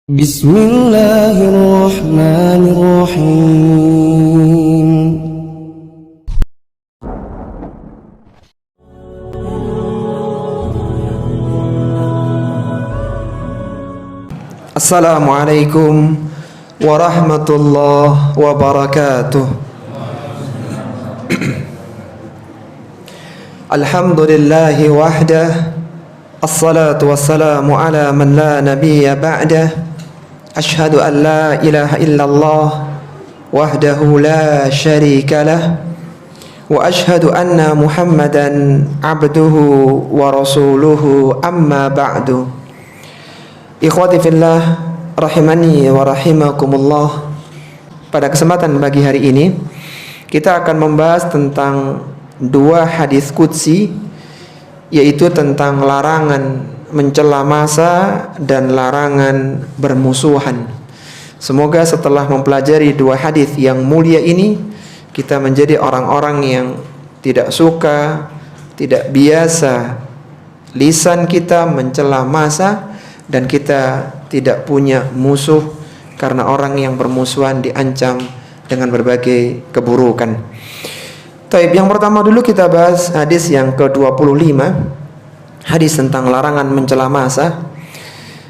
Bismillahirrahmanirrahim. Assalamualaikum warahmatullahi wabarakatuh. Alhamdulillahi wahdah. Assalatu wassalamu ala man la nabiyya ba'dah. Ashhadu an la ilaha illallah wahdahu la syarika lah. Wa ashhadu anna Muhammadan abduhu wa rasuluhu, amma ba'du. Ikhwati fillah, rahimani wa rahimakumullah. Pada kesempatan pagi hari ini kita akan membahas tentang dua hadis qudsi, yaitu tentang larangan mencela masa dan larangan bermusuhan. Semoga setelah mempelajari dua hadis yang mulia ini, kita menjadi orang-orang yang tidak suka, tidak biasa lisan kita mencela masa, dan kita tidak punya musuh, karena orang yang bermusuhan diancam dengan berbagai keburukan. Taib, yang pertama dulu kita bahas hadis yang ke-25, hadis tentang larangan mencela masa.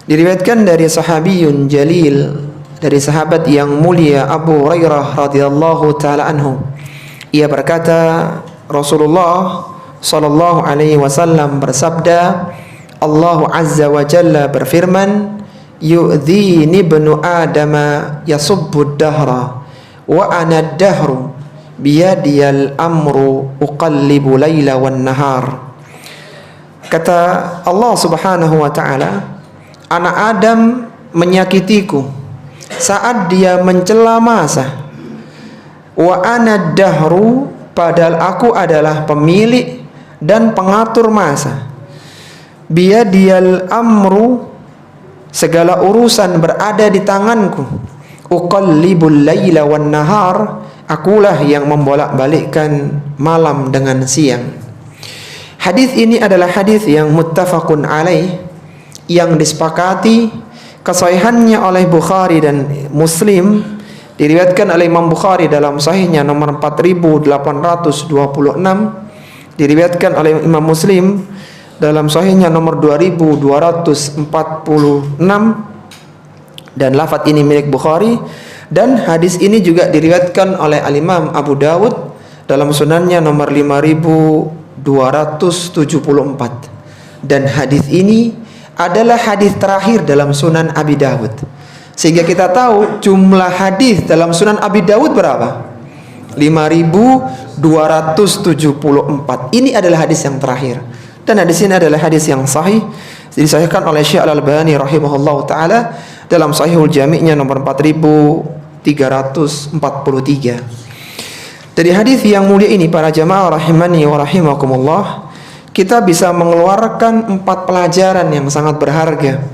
Diriwayatkan dari sahabiyun jalil, dari sahabat yang mulia Abu Hurairah radhiyallahu taala anhu. Ia berkata, Rasulullah sallallahu alaihi wasallam bersabda, Allah azza wa jalla berfirman, yu'dhini ibnu adama yasubbu dahra wa ana dahru biyadiyal amru uqallibu layla wan nahar. Kata Allah subhanahu wa ta'ala, anak Adam menyakitiku saat dia mencela masa. Wa ana dahru, padahal aku adalah pemilik dan pengatur masa. Biyadiyal amru, segala urusan berada di tanganku. Uqallibul layla wan nahar, akulah yang membolak-balikkan malam dengan siang. Hadis ini adalah hadis yang muttafaqun alaih, yang disepakati kesahihannya oleh Bukhari dan Muslim. Diriwayatkan oleh Imam Bukhari dalam sahihnya nomor 4826, diriwayatkan oleh Imam Muslim dalam sahihnya nomor 2246, dan lafaz ini milik Bukhari. Dan hadis ini juga diriwayatkan oleh Al-Imam Abu Dawud dalam sunannya nomor 5274. Dan hadis ini adalah hadis terakhir dalam Sunan Abi Dawud, sehingga kita tahu jumlah hadis dalam Sunan Abi Dawud berapa? 5274. Ini adalah hadis yang terakhir, dan hadis ini adalah hadis yang sahih, disahihkan oleh Syekh Al-Albani rahimahullahu taala dalam Sahihul Jami'-nya nomor 4343. Dari hadis yang mulia ini, para jamaah rahimani wa rahimakumullah, kita bisa mengeluarkan 4 pelajaran yang sangat berharga.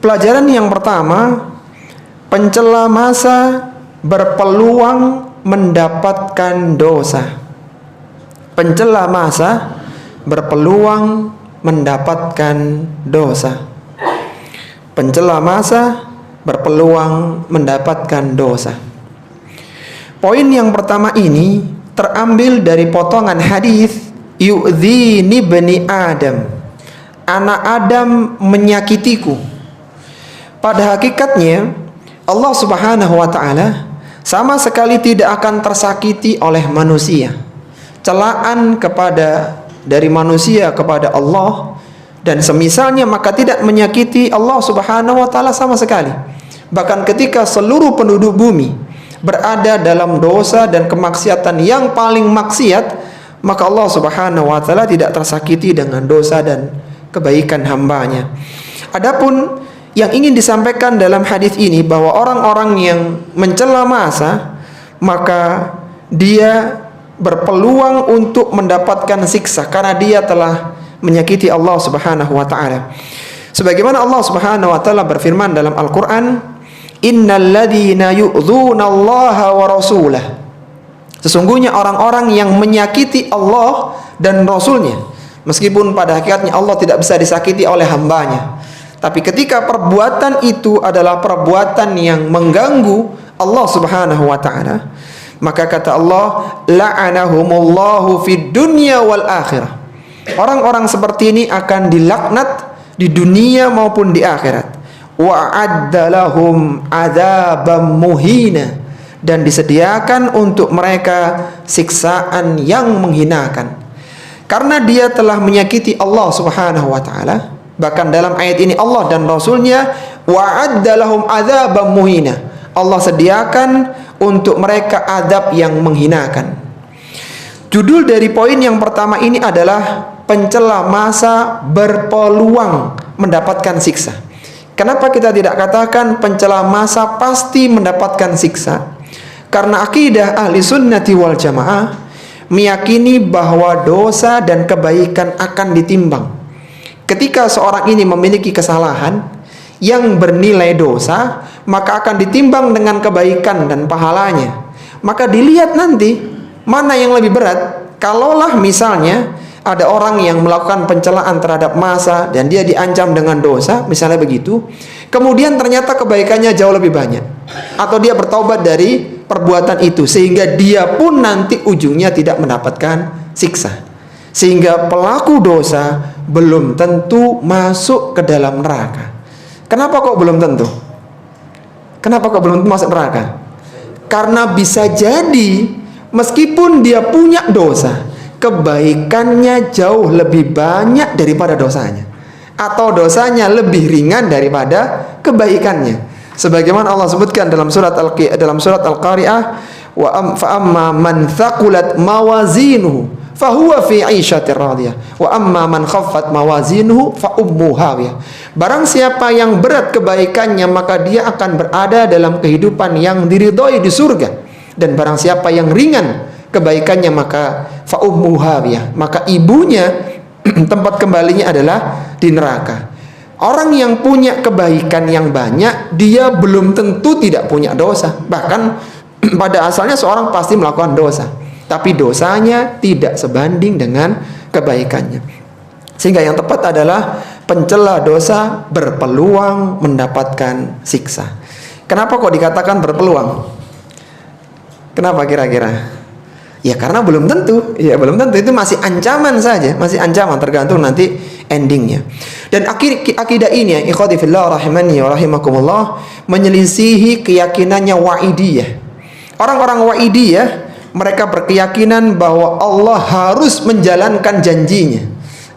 Pelajaran yang pertama, pencela masa berpeluang mendapatkan dosa. Pencela masa berpeluang mendapatkan dosa. Pencela masa berpeluang mendapatkan dosa. Poin yang pertama ini terambil dari potongan hadis yu'dhini ibni Adam, anak Adam menyakitiku. Pada hakikatnya Allah subhanahu wa ta'ala sama sekali tidak akan tersakiti oleh manusia. Celaan dari manusia kepada Allah dan semisalnya maka tidak menyakiti Allah subhanahu wa ta'ala sama sekali. Bahkan ketika seluruh penduduk bumi berada dalam dosa dan kemaksiatan yang paling maksiat, maka Allah subhanahu wa ta'ala tidak tersakiti dengan dosa dan kebaikan hambanya. Adapun yang ingin disampaikan dalam hadis ini, bahwa orang-orang yang mencela masa, maka dia berpeluang untuk mendapatkan siksa karena dia telah menyakiti Allah subhanahu wa ta'ala. Sebagaimana Allah subhanahu wa ta'ala berfirman dalam Al-Quran, innal ladzina yu'dzunallaha wa rasulah, sesungguhnya orang-orang yang menyakiti Allah dan Rasulnya, meskipun pada hakikatnya Allah tidak bisa disakiti oleh hambanya, Tapi ketika perbuatan itu adalah perbuatan yang mengganggu Allah Subhanahu wa taala, maka kata Allah, la'anahumullahu fid dunya wal akhirah. Orang-orang seperti ini akan dilaknat di dunia maupun di akhirat. Wa addalahum adzabam muhina, dan disediakan untuk mereka siksaan yang menghinakan. Karena dia telah menyakiti Allah Subhanahu wa taala. Bahkan dalam ayat ini Allah dan Rasulnya wa'adda lahum adzabam muhina. Allah sediakan untuk mereka azab yang menghinakan. Judul dari poin yang pertama ini adalah pencela masa berpeluang mendapatkan siksa. Kenapa kita tidak katakan pencela masa pasti mendapatkan siksa? Karena akidah ahli sunnati wal jamaah meyakini bahwa dosa dan kebaikan akan ditimbang. Ketika seorang ini memiliki kesalahan yang bernilai dosa, maka akan ditimbang dengan kebaikan dan pahalanya. Maka dilihat nanti mana yang lebih berat. Kalaulah misalnya ada orang yang melakukan pencelaan terhadap masa dan dia diancam dengan dosa, misalnya begitu, kemudian ternyata kebaikannya jauh lebih banyak, atau dia bertaubat dari perbuatan itu sehingga dia pun nanti ujungnya tidak mendapatkan siksa. Sehingga pelaku dosa belum tentu masuk ke dalam neraka. Kenapa kok belum tentu? Kenapa kok belum tentu masuk neraka? Karena bisa jadi meskipun dia punya dosa, kebaikannya jauh lebih banyak daripada dosanya, atau dosanya lebih ringan daripada kebaikannya. Sebagaimana Allah sebutkan dalam surat Al-Qari'ah, fa amma man thaqulat mawazinuhu fahuwa fi 'ishatir radiyah wa amma man khaffat mawazinuhu fa ummuhu hawiyah. Barang siapa yang berat kebaikannya, maka dia akan berada dalam kehidupan yang diridhoi di surga. Dan barang siapa yang ringan kebaikannya, maka fa ummuhu hawiyah, maka ibunya tempat kembalinya adalah di neraka. Orang yang punya kebaikan yang banyak, dia belum tentu tidak punya dosa. Bahkan pada asalnya seorang pasti melakukan dosa, tapi dosanya tidak sebanding dengan kebaikannya. Sehingga yang tepat adalah pencela dosa berpeluang mendapatkan siksa. Kenapa kok dikatakan berpeluang? Kenapa kira-kira? Ya karena belum tentu. Ya belum tentu, itu masih ancaman saja, masih ancaman, tergantung nanti endingnya. Dan akidah ini ya ikhwati fillah rahimani wa rahimakumullah, menyelisihi keyakinannya Wa'idiyah. Orang-orang Wa'idiyah, mereka berkeyakinan bahwa Allah harus menjalankan janjinya.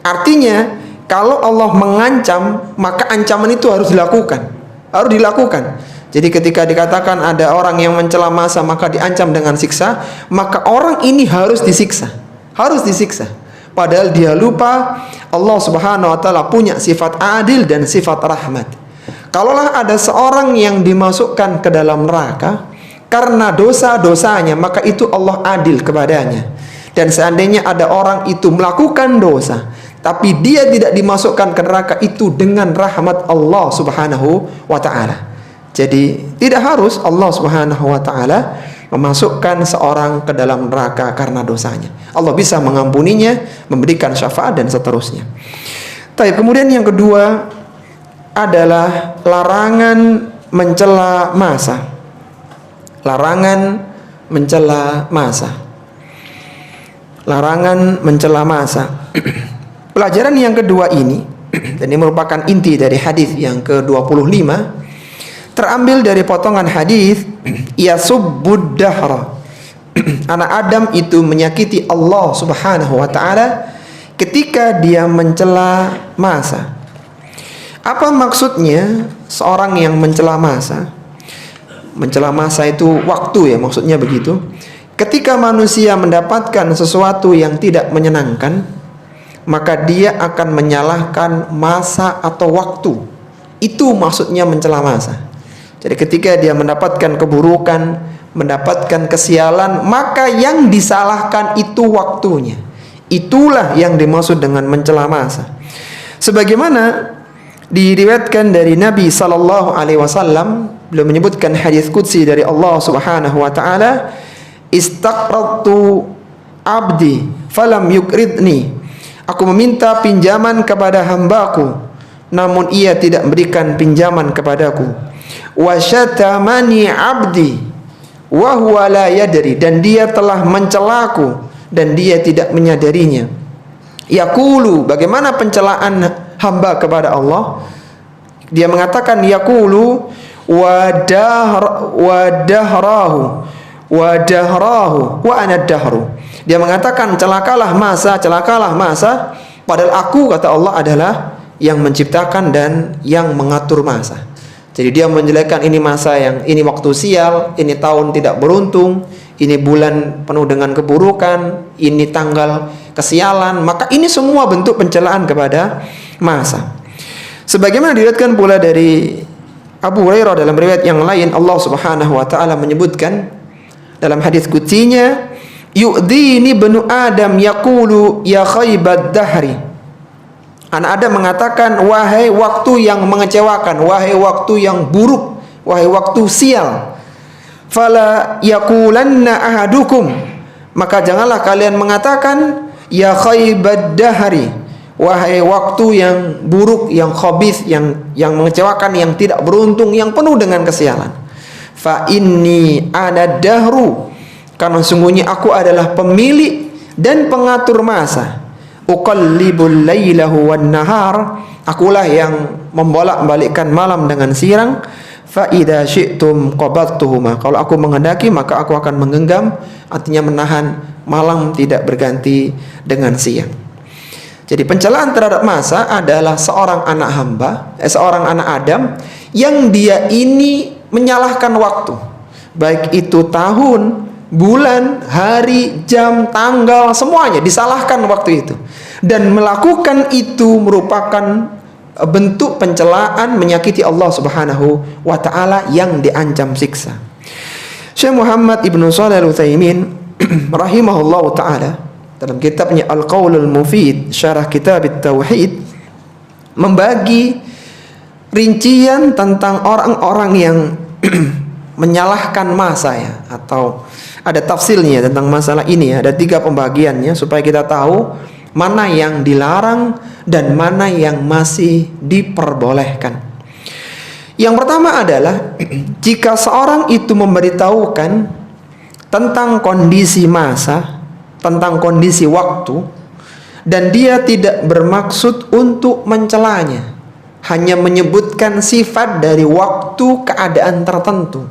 Artinya kalau Allah mengancam, maka ancaman itu harus dilakukan. Harus dilakukan. Jadi ketika dikatakan ada orang yang mencela masa maka diancam dengan siksa, maka orang ini harus disiksa. Harus disiksa. Padahal dia lupa Allah Subhanahu wa taala punya sifat adil dan sifat rahmat. Kalaulah ada seorang yang dimasukkan ke dalam neraka karena dosa-dosanya, maka itu Allah adil kepadanya. Dan seandainya ada orang itu melakukan dosa tapi dia tidak dimasukkan ke neraka, itu dengan rahmat Allah Subhanahu wa taala. Jadi tidak harus Allah Subhanahu wa taala memasukkan seorang ke dalam neraka karena dosanya. Allah bisa mengampuninya, memberikan syafaat dan seterusnya. Tapi kemudian yang kedua adalah larangan mencela masa. Larangan mencela masa. Larangan mencela masa. Pelajaran yang kedua ini, dan ini merupakan inti dari hadis yang ke-25, terambil dari potongan hadis, yasubbud dahra. Anak Adam itu menyakiti Allah Subhanahu wa taala ketika dia mencela masa. Apa maksudnya seorang yang mencela masa? Mencela masa itu waktu ya, maksudnya begitu. Ketika manusia mendapatkan sesuatu yang tidak menyenangkan, maka dia akan menyalahkan masa atau waktu. Itu maksudnya mencela masa. Jadi ketika dia mendapatkan keburukan, mendapatkan kesialan, maka yang disalahkan itu waktunya. Itulah yang dimaksud dengan mencela masa. Sebagaimana diriwayatkan dari Nabi sallallahu alaihi wasallam, beliau menyebutkan hadis qudsi dari Allah Subhanahu wa taala, istaqradtu abdi falam yukridni. Aku meminta pinjaman kepada hambaku, namun ia tidak memberikan pinjaman kepadaku. Wa syatamani 'abdi wa huwa la yadri, dan dia telah mencelaku dan dia tidak menyadarinya. Yaqulu, bagaimana pencelaan hamba kepada Allah? Dia mengatakan yaqulu wa dahrahu wa ana dahru. Dia mengatakan celakalah masa, padahal aku, kata Allah, adalah yang menciptakan dan yang mengatur masa. Jadi dia menjelekkan ini masa, yang ini waktu sial, ini tahun tidak beruntung, ini bulan penuh dengan keburukan, ini tanggal kesialan. Maka ini semua bentuk pencelaan kepada masa. Sebagaimana diriwayatkan pula dari Abu Hurairah dalam riwayat yang lain, Allah Subhanahu wa taala menyebutkan dalam hadis qudsinya, yu'dini banu Adam yaqulu ya khaybad dahri. Anak Adam mengatakan, wahai waktu yang mengecewakan, wahai waktu yang buruk, wahai waktu sial. Fala yaqulanna ahadukum, maka janganlah kalian mengatakan ya khaybad dahri, wahai waktu yang buruk, yang khabith, yang mengecewakan, yang tidak beruntung, yang penuh dengan kesialan. Fa inni ana dahru, karena sungguhnya aku adalah pemilik dan pengatur masa. Uqallibul lailahu wan nahar, akulah yang membolak-balikkan malam dengan siang. Fa idza syi'tum qabadtuhuma, kalau aku menghendaki maka aku akan menggenggam, artinya menahan malam tidak berganti dengan siang. Jadi pencelaan terhadap masa adalah seorang anak Adam yang dia ini menyalahkan waktu, baik itu tahun, bulan, hari, jam, tanggal, semuanya disalahkan waktu itu. Dan melakukan itu merupakan bentuk pencelaan, menyakiti Allah Subhanahu wa taala yang diancam siksa. Syekh Muhammad Ibnu Shalih Al-Utsaimin rahimahullah taala dalam kitabnya Al-Qaulul Mufid Syarah Kitab At-Tauhid membagi rincian tentang orang-orang yang menyalahkan masa, ya, atau ada tafsilnya tentang masalah ini, ya. Ada 3 pembagiannya supaya kita tahu mana yang dilarang dan mana yang masih diperbolehkan. Yang pertama adalah jika seorang itu memberitahukan tentang kondisi masa, tentang kondisi waktu, dan dia tidak bermaksud untuk mencelanya, hanya menyebutkan sifat dari waktu keadaan tertentu,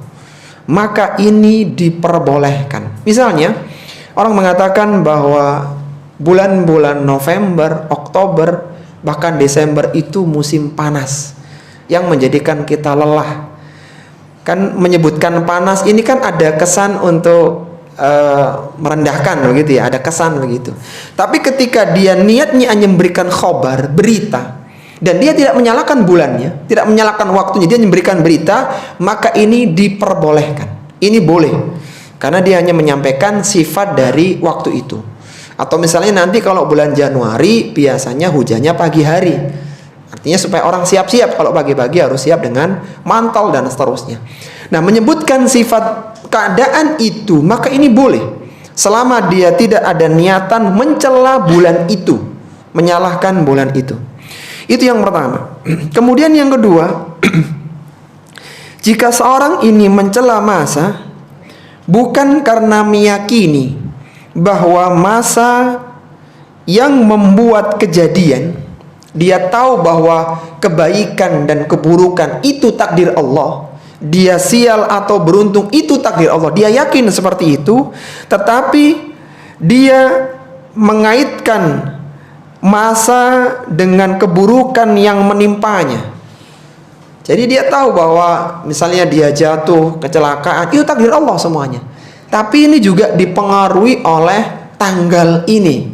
maka ini diperbolehkan. Misalnya orang mengatakan bahwa bulan-bulan November, Oktober, bahkan Desember itu musim panas yang menjadikan kita lelah. Kan menyebutkan panas ini kan ada kesan untuk merendahkan begitu, ya, ada kesan begitu. Tapi ketika dia niatnya hanya memberikan khobar, berita, dan dia tidak menyalahkan bulannya, tidak menyalahkan waktunya, dia memberikan berita, maka ini diperbolehkan. Ini boleh karena dia hanya menyampaikan sifat dari waktu itu. Atau misalnya nanti kalau bulan Januari biasanya hujannya pagi hari, artinya supaya orang siap-siap, kalau pagi-pagi harus siap dengan mantel dan seterusnya. Nah, menyebutkan sifat keadaan itu, maka ini boleh selama dia tidak ada niatan mencela bulan itu, menyalahkan bulan itu. Itu yang pertama. Kemudian yang kedua, jika seorang ini mencela masa bukan karena meyakini bahwa masa yang membuat kejadian, dia tahu bahwa kebaikan dan keburukan itu takdir Allah, dia sial atau beruntung itu takdir Allah, dia yakin seperti itu, tetapi dia mengaitkan masa dengan keburukan yang menimpanya. Jadi dia tahu bahwa misalnya dia jatuh, kecelakaan, itu takdir Allah semuanya. Tapi ini juga dipengaruhi oleh tanggal ini,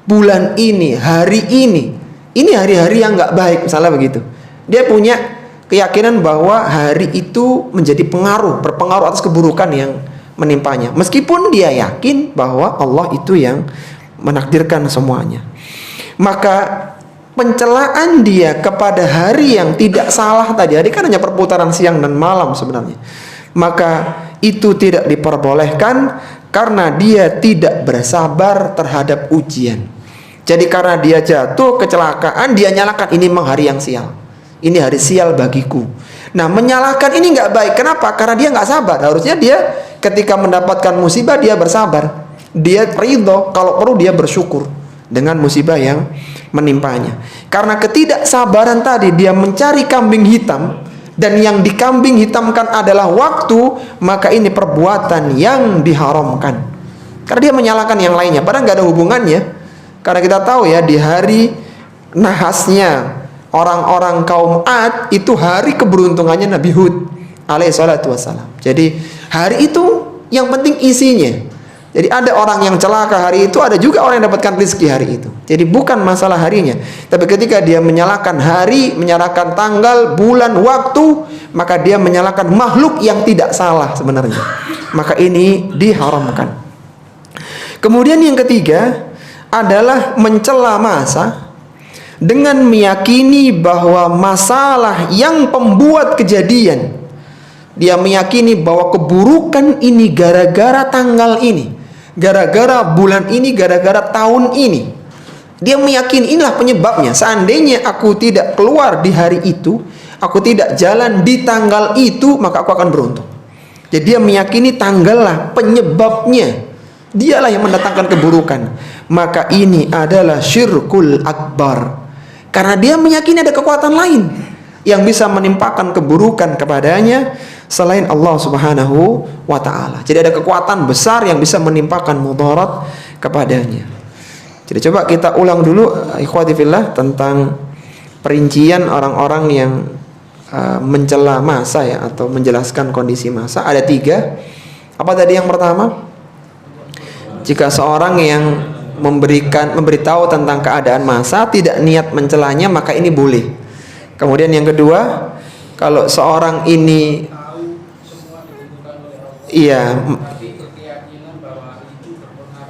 bulan ini, hari ini. Ini hari-hari yang nggak baik, misalnya begitu. Dia punya keyakinan bahwa hari itu menjadi berpengaruh atas keburukan yang menimpanya. Meskipun dia yakin bahwa Allah itu yang menakdirkan semuanya. Maka pencelaan dia kepada hari yang tidak salah tadi, hari kan hanya perputaran siang dan malam sebenarnya, maka itu tidak diperbolehkan karena dia tidak bersabar terhadap ujian. Jadi karena dia jatuh, kecelakaan, dia nyalakan ini memang hari yang sial. Ini hari sial bagiku. Nah, menyalahkan ini nggak baik. Kenapa? Karena dia nggak sabar. Harusnya dia ketika mendapatkan musibah dia bersabar. Dia ridho, kalau perlu dia bersyukur dengan musibah yang menimpanya. Karena ketidaksabaran tadi dia mencari kambing hitam, dan yang dikambing hitamkan adalah waktu, maka ini perbuatan yang diharamkan. Karena dia menyalahkan yang lainnya, padahal nggak ada hubungannya. Karena kita tahu ya, di hari nahasnya orang-orang kaum Ad itu hari keberuntungannya Nabi Hud alaihissalatu wassalam. Jadi hari itu yang penting isinya. Jadi ada orang yang celaka hari itu, ada juga orang yang dapatkan rezeki hari itu. Jadi bukan masalah harinya, tapi ketika dia menyalahkan hari, menyalahkan tanggal, bulan, waktu, maka dia menyalahkan makhluk yang tidak salah sebenarnya. Maka ini diharamkan. Kemudian yang ketiga adalah mencela masa dengan meyakini bahwa masalah yang pembuat kejadian, dia meyakini bahwa keburukan ini gara-gara tanggal ini, gara-gara bulan ini, gara-gara tahun ini. Dia meyakini inilah penyebabnya. Seandainya aku tidak keluar di hari itu, aku tidak jalan di tanggal itu, maka aku akan beruntung. Jadi dia meyakini tanggallah penyebabnya, dialah yang mendatangkan keburukan. Maka ini adalah syirkul akbar. Karena dia meyakini ada kekuatan lain yang bisa menimpakan keburukan kepadanya selain Allah Subhanahu wa ta'ala. Jadi ada kekuatan besar yang bisa menimpakan mudarat kepadanya. Jadi coba kita ulang dulu ikhwati fillah tentang perincian orang-orang yang mencela masa ya, atau menjelaskan kondisi masa. Ada 3. Apa tadi yang pertama? Jika seorang yang memberitahu tentang keadaan masa tidak niat mencelanya, maka ini boleh. Kemudian yang kedua, kalau seorang ini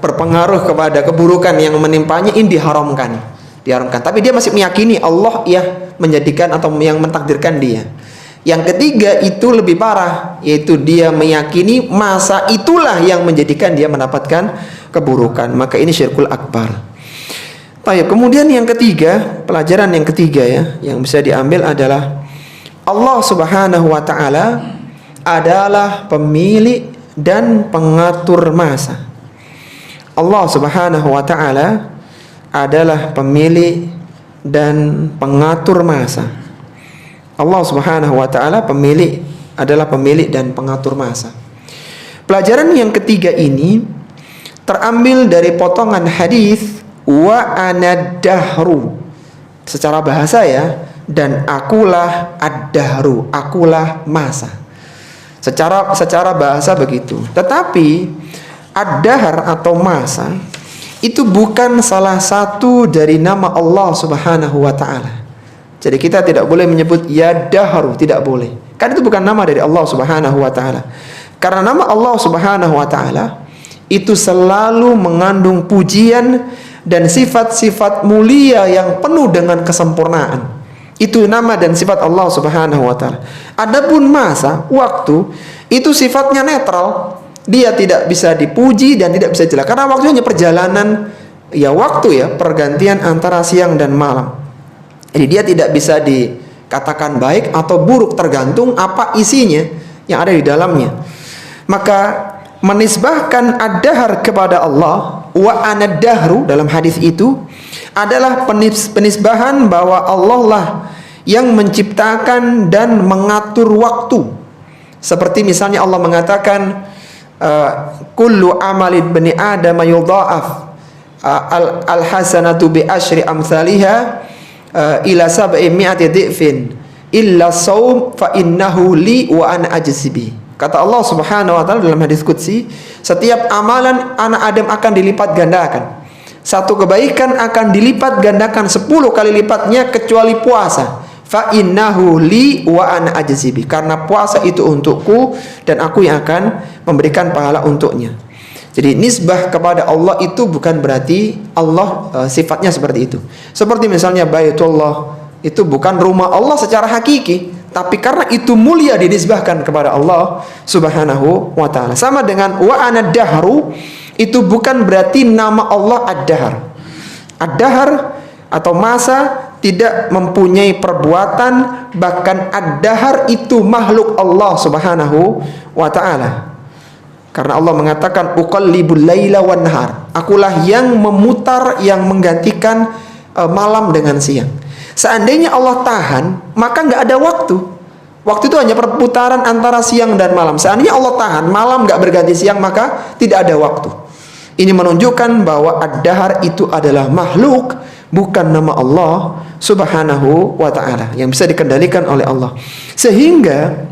berpengaruh kepada keburukan yang menimpanya, ini diharamkan. Tapi dia masih meyakini Allah ya menjadikan atau yang mentakdirkan dia. Yang ketiga itu lebih parah, yaitu dia meyakini masa itulah yang menjadikan dia mendapatkan keburukan. Maka ini syirkul akbar. Baik, kemudian yang ketiga, pelajaran yang ketiga ya, yang bisa diambil adalah Allah Subhanahu wa ta'ala adalah pemilik dan pengatur masa. Allah Subhanahu wa ta'ala adalah pemilik dan pengatur masa. Allah Subhanahu wa ta'ala adalah pemilik dan pengatur masa. Pelajaran yang ketiga ini terambil dari potongan hadis wa anad-dahru. Secara bahasa ya, dan akulah ad-dahru, akulah masa. Secara bahasa begitu. Tetapi ad-dahr atau masa itu bukan salah satu dari nama Allah Subhanahu wa ta'ala. Jadi kita tidak boleh menyebut ya dahru, tidak boleh. Karena itu bukan nama dari Allah Subhanahu wa ta'ala. Karena nama Allah Subhanahu wa ta'ala itu selalu mengandung pujian dan sifat-sifat mulia yang penuh dengan kesempurnaan. Itu nama dan sifat Allah Subhanahu wa ta'ala. Adapun masa, waktu, itu sifatnya netral. Dia tidak bisa dipuji dan tidak bisa jelas. Karena waktu hanya perjalanan ya, waktu ya, pergantian antara siang dan malam. Jadi dia tidak bisa dikatakan baik atau buruk, tergantung apa isinya yang ada di dalamnya. Maka menisbahkan ad-dahr kepada Allah, wa anad-dahru dalam hadis itu adalah penisbahan bahwa Allah lah yang menciptakan dan mengatur waktu. Seperti misalnya Allah mengatakan kullu amalid bani adam yudha'af al-hasanatu bi asyri amsalihha ila sab'i mi'ati dhifin illa saum fa innahu li wa ana ajzibi. Kata Allah Subhanahu wa ta'ala dalam hadis qudsi, setiap amalan anak Adam akan dilipat gandakan. Satu kebaikan akan dilipat gandakan 10 kali lipatnya kecuali puasa. Fa innahu li wa ana ajzibi. Karena puasa itu untukku dan aku yang akan memberikan pahala untuknya. Jadi nisbah kepada Allah itu bukan berarti Allah sifatnya seperti itu. Seperti misalnya Baitullah itu bukan rumah Allah secara hakiki, tapi karena itu mulia dinisbahkan kepada Allah Subhanahu wa ta'ala. Sama dengan wa anad-dahru, itu bukan berarti nama Allah ad-dahr. Ad-dahr atau masa tidak mempunyai perbuatan, bahkan ad-dahar itu makhluk Allah Subhanahu wa ta'ala. Karena Allah mengatakan uqallibul laila wan nahar. Akulah yang memutar, yang menggantikan malam dengan siang. Seandainya Allah tahan, maka nggak ada waktu. Waktu itu hanya perputaran antara siang dan malam. Seandainya Allah tahan, malam nggak berganti siang, maka tidak ada waktu. Ini menunjukkan bahwa ad-dahar itu adalah makhluk, bukan nama Allah Subhanahu wa ta'ala, yang bisa dikendalikan oleh Allah. Sehingga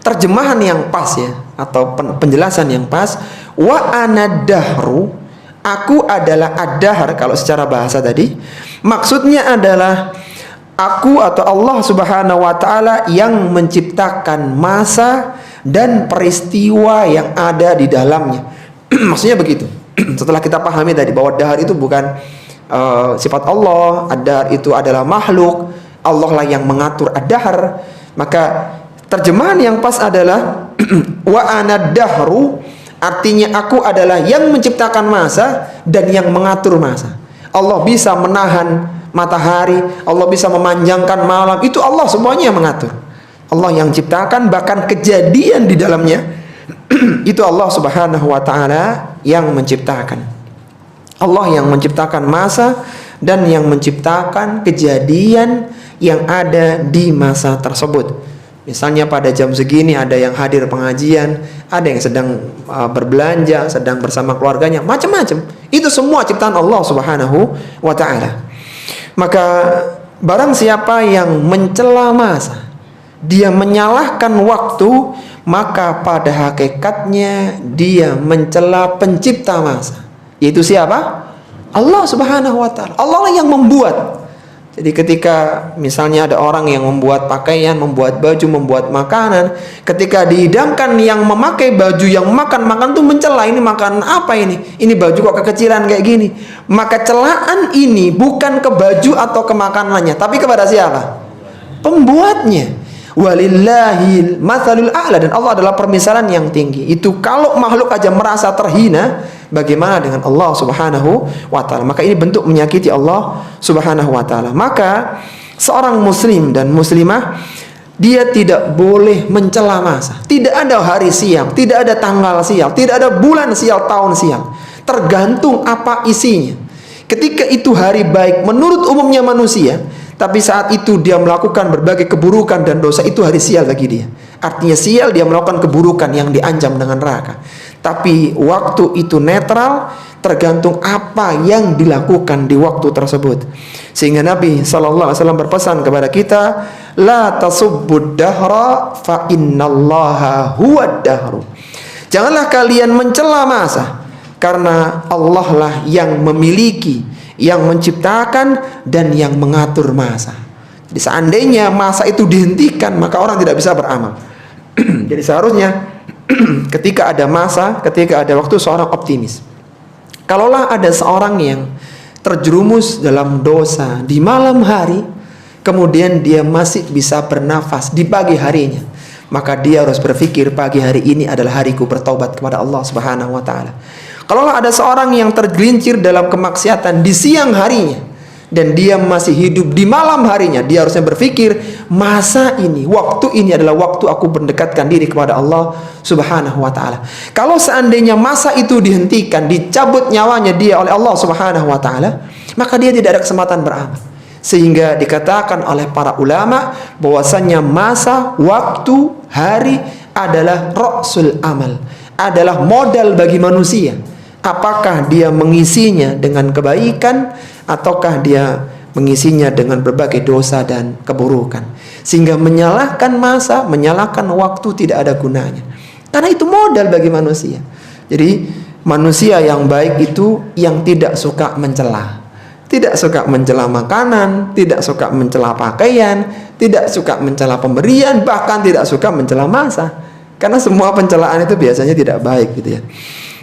terjemahan yang pas ya, atau penjelasan yang pas, wa anad-dahru, aku adalah ad-dahar kalau secara bahasa tadi, maksudnya adalah aku atau Allah Subhanahu wa ta'ala yang menciptakan masa dan peristiwa yang ada di dalamnya. Maksudnya begitu. Setelah kita pahami tadi bahwa dahar itu bukan sifat Allah, ad-dahar itu adalah makhluk, Allah lah yang mengatur ad-dahar, maka terjemahan yang pas adalah wa anad-dahru, artinya aku adalah yang menciptakan masa dan yang mengatur masa. Allah bisa menahan matahari, Allah bisa memanjangkan malam, itu Allah semuanya yang mengatur. Allah yang ciptakan, bahkan kejadian di dalamnya itu Allah Subhanahu wa ta'ala yang menciptakan. Allah yang menciptakan masa dan yang menciptakan kejadian yang ada di masa tersebut. Misalnya pada jam segini ada yang hadir pengajian, ada yang sedang berbelanja, sedang bersama keluarganya, macam-macam. Itu semua ciptaan Allah Subhanahu wa ta'ala. Maka barang siapa yang mencela masa, dia menyalahkan waktu, maka pada hakikatnya dia mencela pencipta masa, yaitu siapa? Allah Subhanahu wa ta'ala. Allah lah yang membuat. Jadi ketika misalnya ada orang yang membuat pakaian, membuat baju, membuat makanan, ketika dihidangkan yang memakai baju, yang makan tuh mencela, ini makan apa ini? Ini baju kok kekecilan kayak gini. Maka celaan ini bukan ke baju atau ke makanannya, tapi kepada siapa? Pembuatnya. Walillahil matsalul a'la, dan Allah adalah permisalan yang tinggi. Itu kalau makhluk aja merasa terhina, bagaimana dengan Allah Subhanahu wa ta'ala? Maka ini bentuk menyakiti Allah Subhanahu wa ta'ala. Maka seorang muslim dan muslimah, dia tidak boleh mencela masa. Tidak ada hari sial, tidak ada tanggal sial, tidak ada bulan sial, tahun sial. Tergantung apa isinya. Ketika itu hari baik menurut umumnya manusia, tapi saat itu dia melakukan berbagai keburukan dan dosa, itu hari sial bagi dia. Artinya sial, dia melakukan keburukan yang diancam dengan neraka. Tapi waktu itu netral, tergantung apa yang dilakukan di waktu tersebut. Sehingga Nabi SAW berpesan kepada kita, la tasubbud dahra fa innallaha huwad dahru. Janganlah kalian mencela masa, karena Allah lah yang memiliki, yang menciptakan dan yang mengatur masa. Jadi seandainya masa itu dihentikan, maka orang tidak bisa beramal. Jadi seharusnya ketika ada masa, ketika ada waktu, seorang optimis. Kalaulah ada seorang yang terjerumus dalam dosa di malam hari, kemudian dia masih bisa bernafas di pagi harinya, maka dia harus berpikir, pagi hari ini adalah hariku bertaubat kepada Allah Subhanahu wa ta'ala. Kalaulah ada seorang yang tergelincir dalam kemaksiatan di siang harinya dan dia masih hidup di malam harinya, dia harusnya berpikir, masa ini, waktu ini adalah waktu aku mendekatkan diri kepada Allah Subhanahu wa ta'ala. Kalau seandainya masa itu dihentikan, dicabut nyawanya dia oleh Allah Subhanahu wa ta'ala, maka dia tidak ada kesempatan beramal. Sehingga dikatakan oleh para ulama bahwasanya masa, waktu, hari adalah ra'sul amal, adalah modal bagi manusia. Apakah dia mengisinya dengan kebaikan, ataukah dia mengisinya dengan berbagai dosa dan keburukan. Sehingga menyalahkan masa, menyalahkan waktu tidak ada gunanya, karena itu modal bagi manusia. Jadi manusia yang baik itu yang tidak suka mencela, tidak suka mencela makanan, tidak suka mencela pakaian, tidak suka mencela pemberian, bahkan tidak suka mencela masa. Karena semua pencelaan itu biasanya tidak baik gitu ya.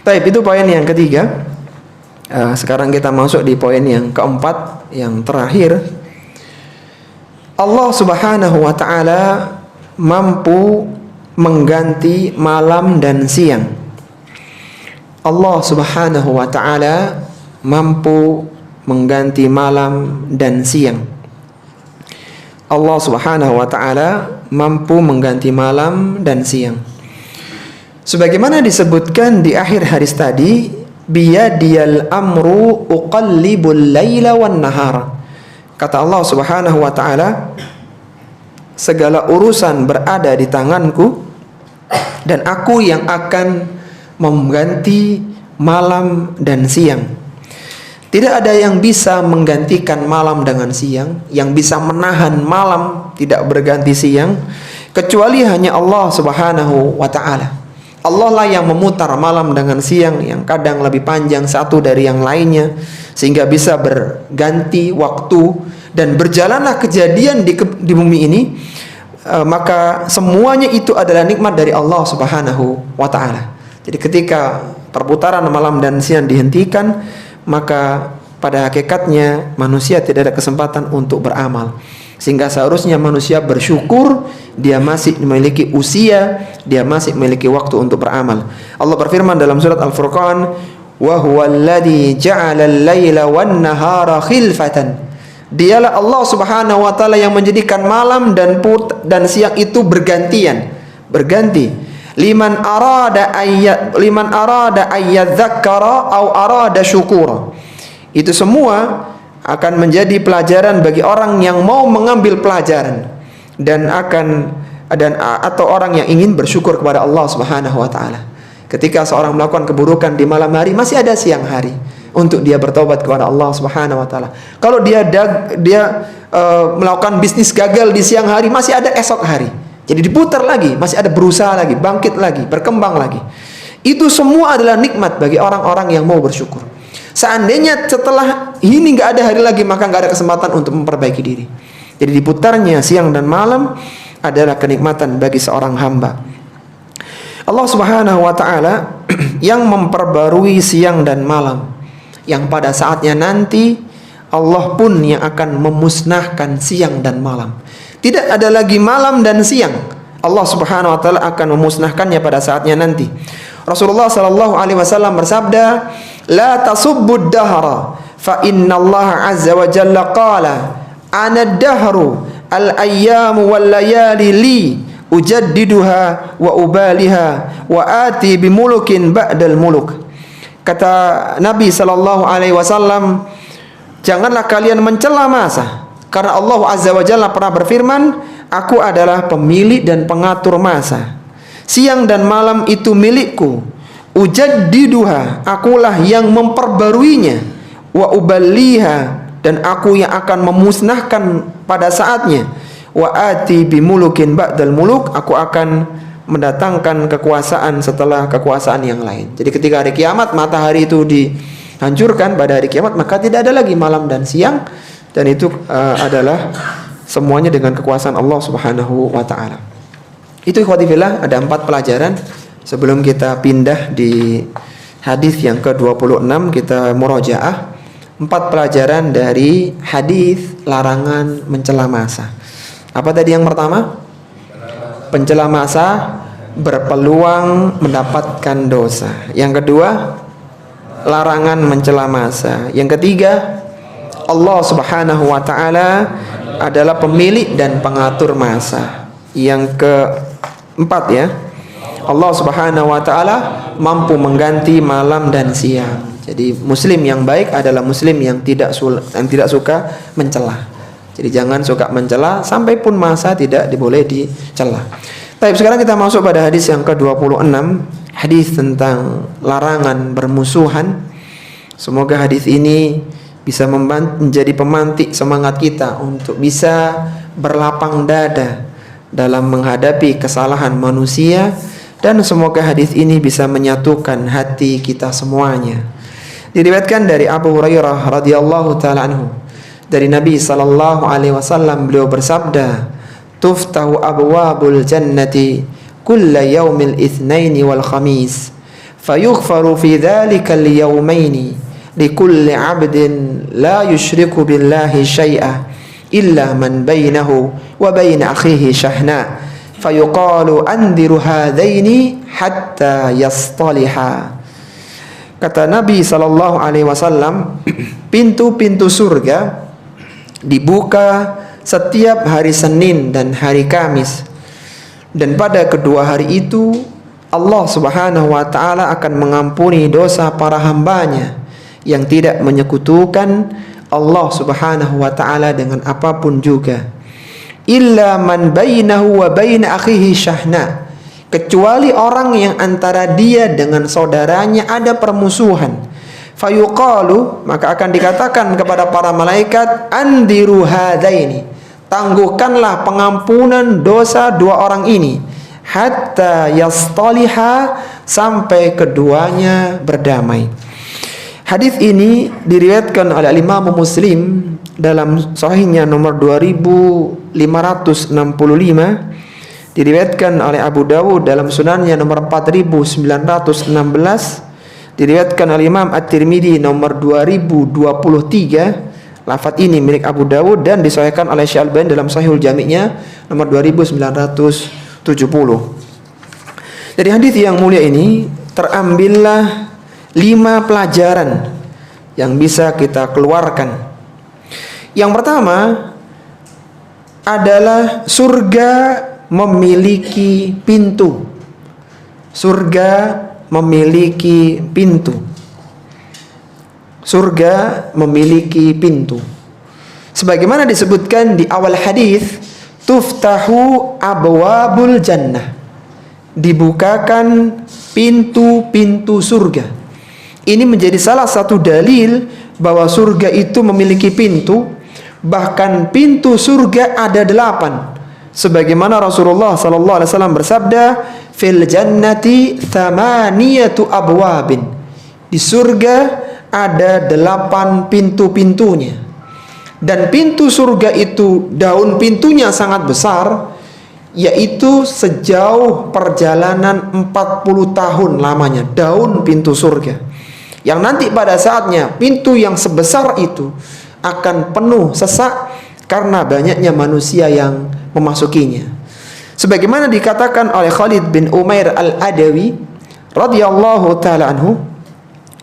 Baik, itu poin yang ketiga. Sekarang kita masuk di poin yang keempat, yang terakhir. Allah Subhanahu wa ta'ala mampu mengganti malam dan siang. Allah Subhanahu wa ta'ala mampu mengganti malam dan siang. Allah Subhanahu wa taala mampu mengganti malam dan siang. Sebagaimana disebutkan di akhir hadis tadi, biyadiyal amru uqallibul laila wan nahar. Kata Allah Subhanahu wa taala, segala urusan berada di tanganku dan aku yang akan mengganti malam dan siang. Tidak ada yang bisa menggantikan malam dengan siang, yang bisa menahan malam tidak berganti siang, kecuali hanya Allah Subhanahu wa ta'ala. Allah lah yang memutar malam dengan siang, yang kadang lebih panjang satu dari yang lainnya, sehingga bisa berganti waktu, dan berjalanlah kejadian di bumi ini. Maka semuanya itu adalah nikmat dari Allah Subhanahu wa ta'ala. Jadi ketika perputaran malam dan siang dihentikan, maka pada hakikatnya manusia tidak ada kesempatan untuk beramal. Sehingga seharusnya manusia bersyukur dia masih memiliki usia, dia masih memiliki waktu untuk beramal. Allah berfirman dalam surat Al-Furqan, "Wa huwallazi ja'ala al-laila wan-nahara khilfatan." Dialah Allah Subhanahu wa taala yang menjadikan malam dan siang itu berganti. Liman arada ayyadzakkara au arada syukura. Itu semua akan menjadi pelajaran bagi orang yang mau mengambil pelajaran atau orang yang ingin bersyukur kepada Allah Subhanahu wa taala. Ketika seorang melakukan keburukan di malam hari, masih ada siang hari untuk dia bertobat kepada Allah Subhanahu wa taala. Kalau dia melakukan bisnis gagal di siang hari, masih ada esok hari. Jadi diputar lagi, masih ada berusaha lagi, bangkit lagi, berkembang lagi. Itu semua adalah nikmat bagi orang-orang yang mau bersyukur. Seandainya setelah ini nggak ada hari lagi, maka nggak ada kesempatan untuk memperbaiki diri. Jadi diputarnya siang dan malam adalah kenikmatan bagi seorang hamba. Allah Subhanahu wa ta'ala yang memperbarui siang dan malam, yang pada saatnya nanti Allah pun yang akan memusnahkan siang dan malam. Tidak ada lagi malam dan siang. Allah Subhanahu wa taala akan memusnahkannya pada saatnya nanti. Rasulullah sallallahu alaihi wasallam bersabda, "La tasubbud dahra, fa innallaha azza wa jalla qala, ana ad-dahru al-ayyamu wal layali li ujaddiduha wa ubaliha wa ati bimulukin ba'dal muluk." Kata Nabi sallallahu alaihi wasallam, janganlah kalian mencela masa, karena Allah Azza wa Jalla pernah berfirman, aku adalah pemilik dan pengatur masa. Siang dan malam itu milikku. Ujaddiduha, akulah yang memperbaruinya. Wa uballiha, dan aku yang akan memusnahkan pada saatnya. Wa ati bimulukin ba'dal muluk, aku akan mendatangkan kekuasaan setelah kekuasaan yang lain. Jadi ketika hari kiamat matahari itu dihancurkan pada hari kiamat, maka tidak ada lagi malam dan siang. Dan itu adalah semuanya dengan kekuasaan Allah Subhanahu wa ta'ala. Itu ikhwati fillah, ada 4 pelajaran. Sebelum kita pindah di hadis yang ke-26, kita murojaah 4 pelajaran dari hadis larangan mencela masa. Apa tadi yang pertama? Pencela masa berpeluang mendapatkan dosa. Yang kedua, larangan mencela masa. Yang ketiga, Allah Subhanahu wa ta'ala adalah pemilik dan pengatur masa. Yang keempat ya, Allah Subhanahu wa ta'ala mampu mengganti malam dan siang. Jadi muslim yang baik adalah muslim yang tidak suka mencela. Jadi jangan suka mencela, sampai pun masa tidak boleh dicela. Baik, sekarang kita masuk pada hadis yang ke-26, hadis tentang larangan bermusuhan. Semoga hadis ini bisa menjadi pemantik semangat kita untuk bisa berlapang dada dalam menghadapi kesalahan manusia, dan semoga hadis ini bisa menyatukan hati kita semuanya. Diriwayatkan dari Abu Hurairah radhiyallahu taala anhu, dari Nabi sallallahu alaihi wasallam, beliau bersabda, "Tuftahu abwabul jannati kulla yaumil itsnaini wal khamis, fayughfaru fi dzalikal yawmaini likulli 'abdin la yusyriku billahi syai'a illa man bainahu wa baina akhihi syahna, fayuqalu andiru hadaini hatta yastaliha." Kata Nabi sallallahu alaihi wasallam, pintu-pintu surga dibuka setiap hari Senin dan hari Kamis. Dan pada kedua hari itu Allah Subhanahu wa ta'ala akan mengampuni dosa para hambanya yang tidak menyekutukan Allah Subhanahu wa ta'ala dengan apapun juga. Illa man bainahu wa baina akhihi syahna, kecuali orang yang antara dia dengan saudaranya ada permusuhan. Fayuqalu, maka akan dikatakan kepada para malaikat, andiru hadaini, tangguhkanlah pengampunan dosa dua orang ini, hatta yastaliha, sampai keduanya berdamai. Hadis ini diriwayatkan oleh Imam Muslim dalam sahihnya nomor 2565, diriwayatkan oleh Abu Dawud dalam sunannya nomor 4916, diriwayatkan oleh Imam At-Tirmidzi nomor 2023. Lafaz ini milik Abu Dawud dan disahihkan oleh Syekh Al-Albani dalam Sahihul Jami'-nya nomor 2970. Dari hadis yang mulia ini terambillah 5 pelajaran yang bisa kita keluarkan. Yang pertama adalah surga memiliki pintu. Surga memiliki pintu. Surga memiliki pintu. Sebagaimana disebutkan di awal hadis, tuftahu abwabul jannah, dibukakan pintu-pintu surga. Ini menjadi salah satu dalil bahwa surga itu memiliki pintu. Bahkan pintu surga ada 8. Sebagaimana Rasulullah sallallahu alaihi wasallam bersabda, fil jannati thamaniyatu abwabin, di surga ada 8 pintu-pintunya. Dan pintu surga itu daun pintunya sangat besar, yaitu sejauh perjalanan 40 tahun lamanya daun pintu surga. Yang nanti pada saatnya pintu yang sebesar itu akan penuh sesak karena banyaknya manusia yang memasukinya. Sebagaimana dikatakan oleh Khalid bin Umair Al-Adawi radhiyallahu taala anhu,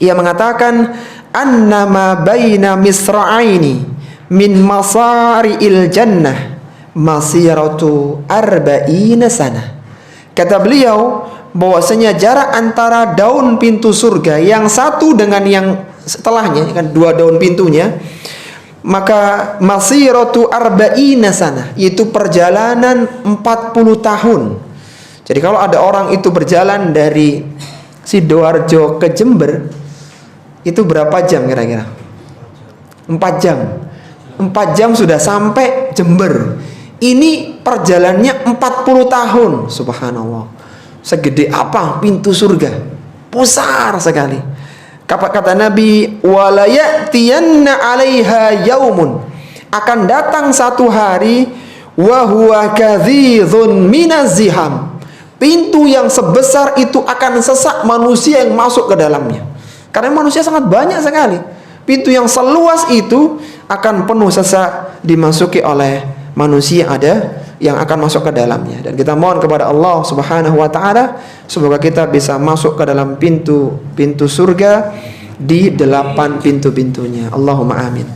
ia mengatakan, annama baina misra'aini min masari'il jannah masiratu arba'ina sana. Kata beliau bahwasanya jarak antara daun pintu surga yang satu dengan yang setelahnya, kan 2 daun pintunya, maka masiratu arba'ina sana, yaitu perjalanan 40 tahun. Jadi kalau ada orang itu berjalan dari Sidoarjo ke Jember, itu berapa jam kira-kira? 4 jam. 4 jam sudah sampai Jember. Ini perjalanannya 40 tahun. Subhanallah. Segede apa pintu surga? Besar sekali. Kata Nabi, wala ya'tiyanna 'alaiha yaumun, akan datang satu hari, wa huwa kadhidhun minaz-ziham, pintu yang sebesar itu akan sesak manusia yang masuk ke dalamnya. Karena manusia sangat banyak sekali. Pintu yang seluas itu akan penuh sesak dimasuki oleh manusia ada yang akan masuk ke dalamnya. Dan kita mohon kepada Allah Subhanahu wa taala semoga kita bisa masuk ke dalam pintu surga di 8 pintu-pintunya. Allahumma amin.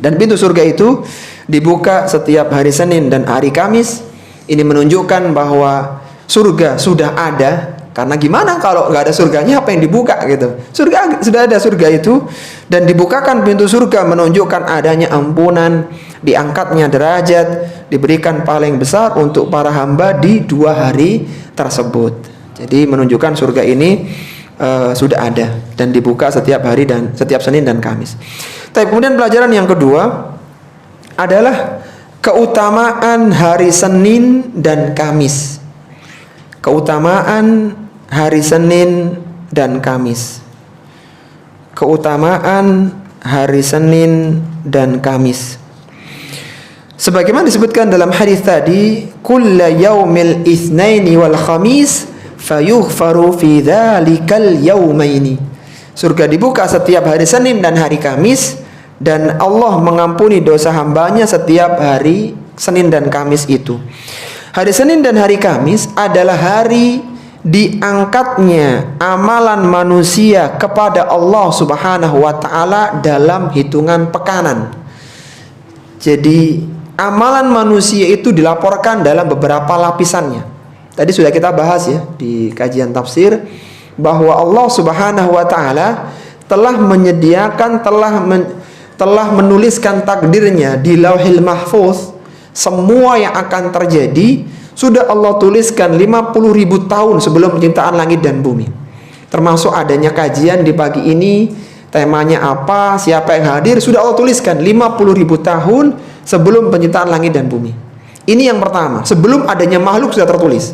Dan pintu surga itu dibuka setiap hari Senin dan hari Kamis. Ini menunjukkan bahwa surga sudah ada. Karena gimana kalau nggak ada surganya, apa yang dibuka gitu? Surga sudah ada, surga itu, dan dibukakan pintu surga menunjukkan adanya ampunan, diangkatnya derajat, diberikan paling besar untuk para hamba di 2 hari tersebut. Jadi menunjukkan surga ini sudah ada dan dibuka setiap hari dan setiap Senin dan Kamis. Tapi kemudian pelajaran yang kedua adalah keutamaan hari Senin dan Kamis. Keutamaan hari Senin dan Kamis. Keutamaan hari Senin dan Kamis. Sebagaimana disebutkan dalam hadis tadi, kulla yaumil itsnaini wal khamis fayughfaru fi dzalikal yaumaini. Surga dibuka setiap hari Senin dan hari Kamis, dan Allah mengampuni dosa hambanya setiap hari Senin dan Kamis itu. Hari Senin dan hari Kamis adalah hari diangkatnya amalan manusia kepada Allah Subhanahu wa taala dalam hitungan pekanan. Jadi amalan manusia itu dilaporkan dalam beberapa lapisannya. Tadi sudah kita bahas ya di kajian tafsir bahwa Allah Subhanahu wa taala telah menyediakan, telah menuliskan takdirnya di Lauhil Mahfuz. Semua yang akan terjadi sudah Allah tuliskan 50.000 tahun sebelum penciptaan langit dan bumi. Termasuk adanya kajian di pagi ini, temanya apa, siapa yang hadir, sudah Allah tuliskan 50.000 tahun sebelum penciptaan langit dan bumi. Ini yang pertama, sebelum adanya makhluk sudah tertulis.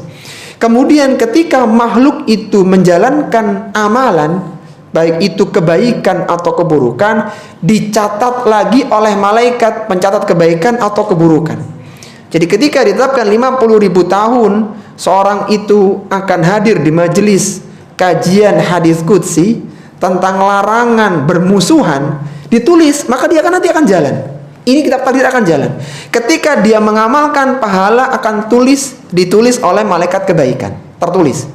Kemudian ketika makhluk itu menjalankan amalan, baik itu kebaikan atau keburukan, dicatat lagi oleh malaikat pencatat kebaikan atau keburukan. Jadi ketika ditetapkan 50.000 tahun seorang itu akan hadir di majelis kajian hadis qudsi tentang larangan bermusuhan, ditulis, maka dia nanti akan jalan. Ini kitab takdir akan jalan. Ketika dia mengamalkan, pahala akan ditulis oleh malaikat kebaikan, tertulis.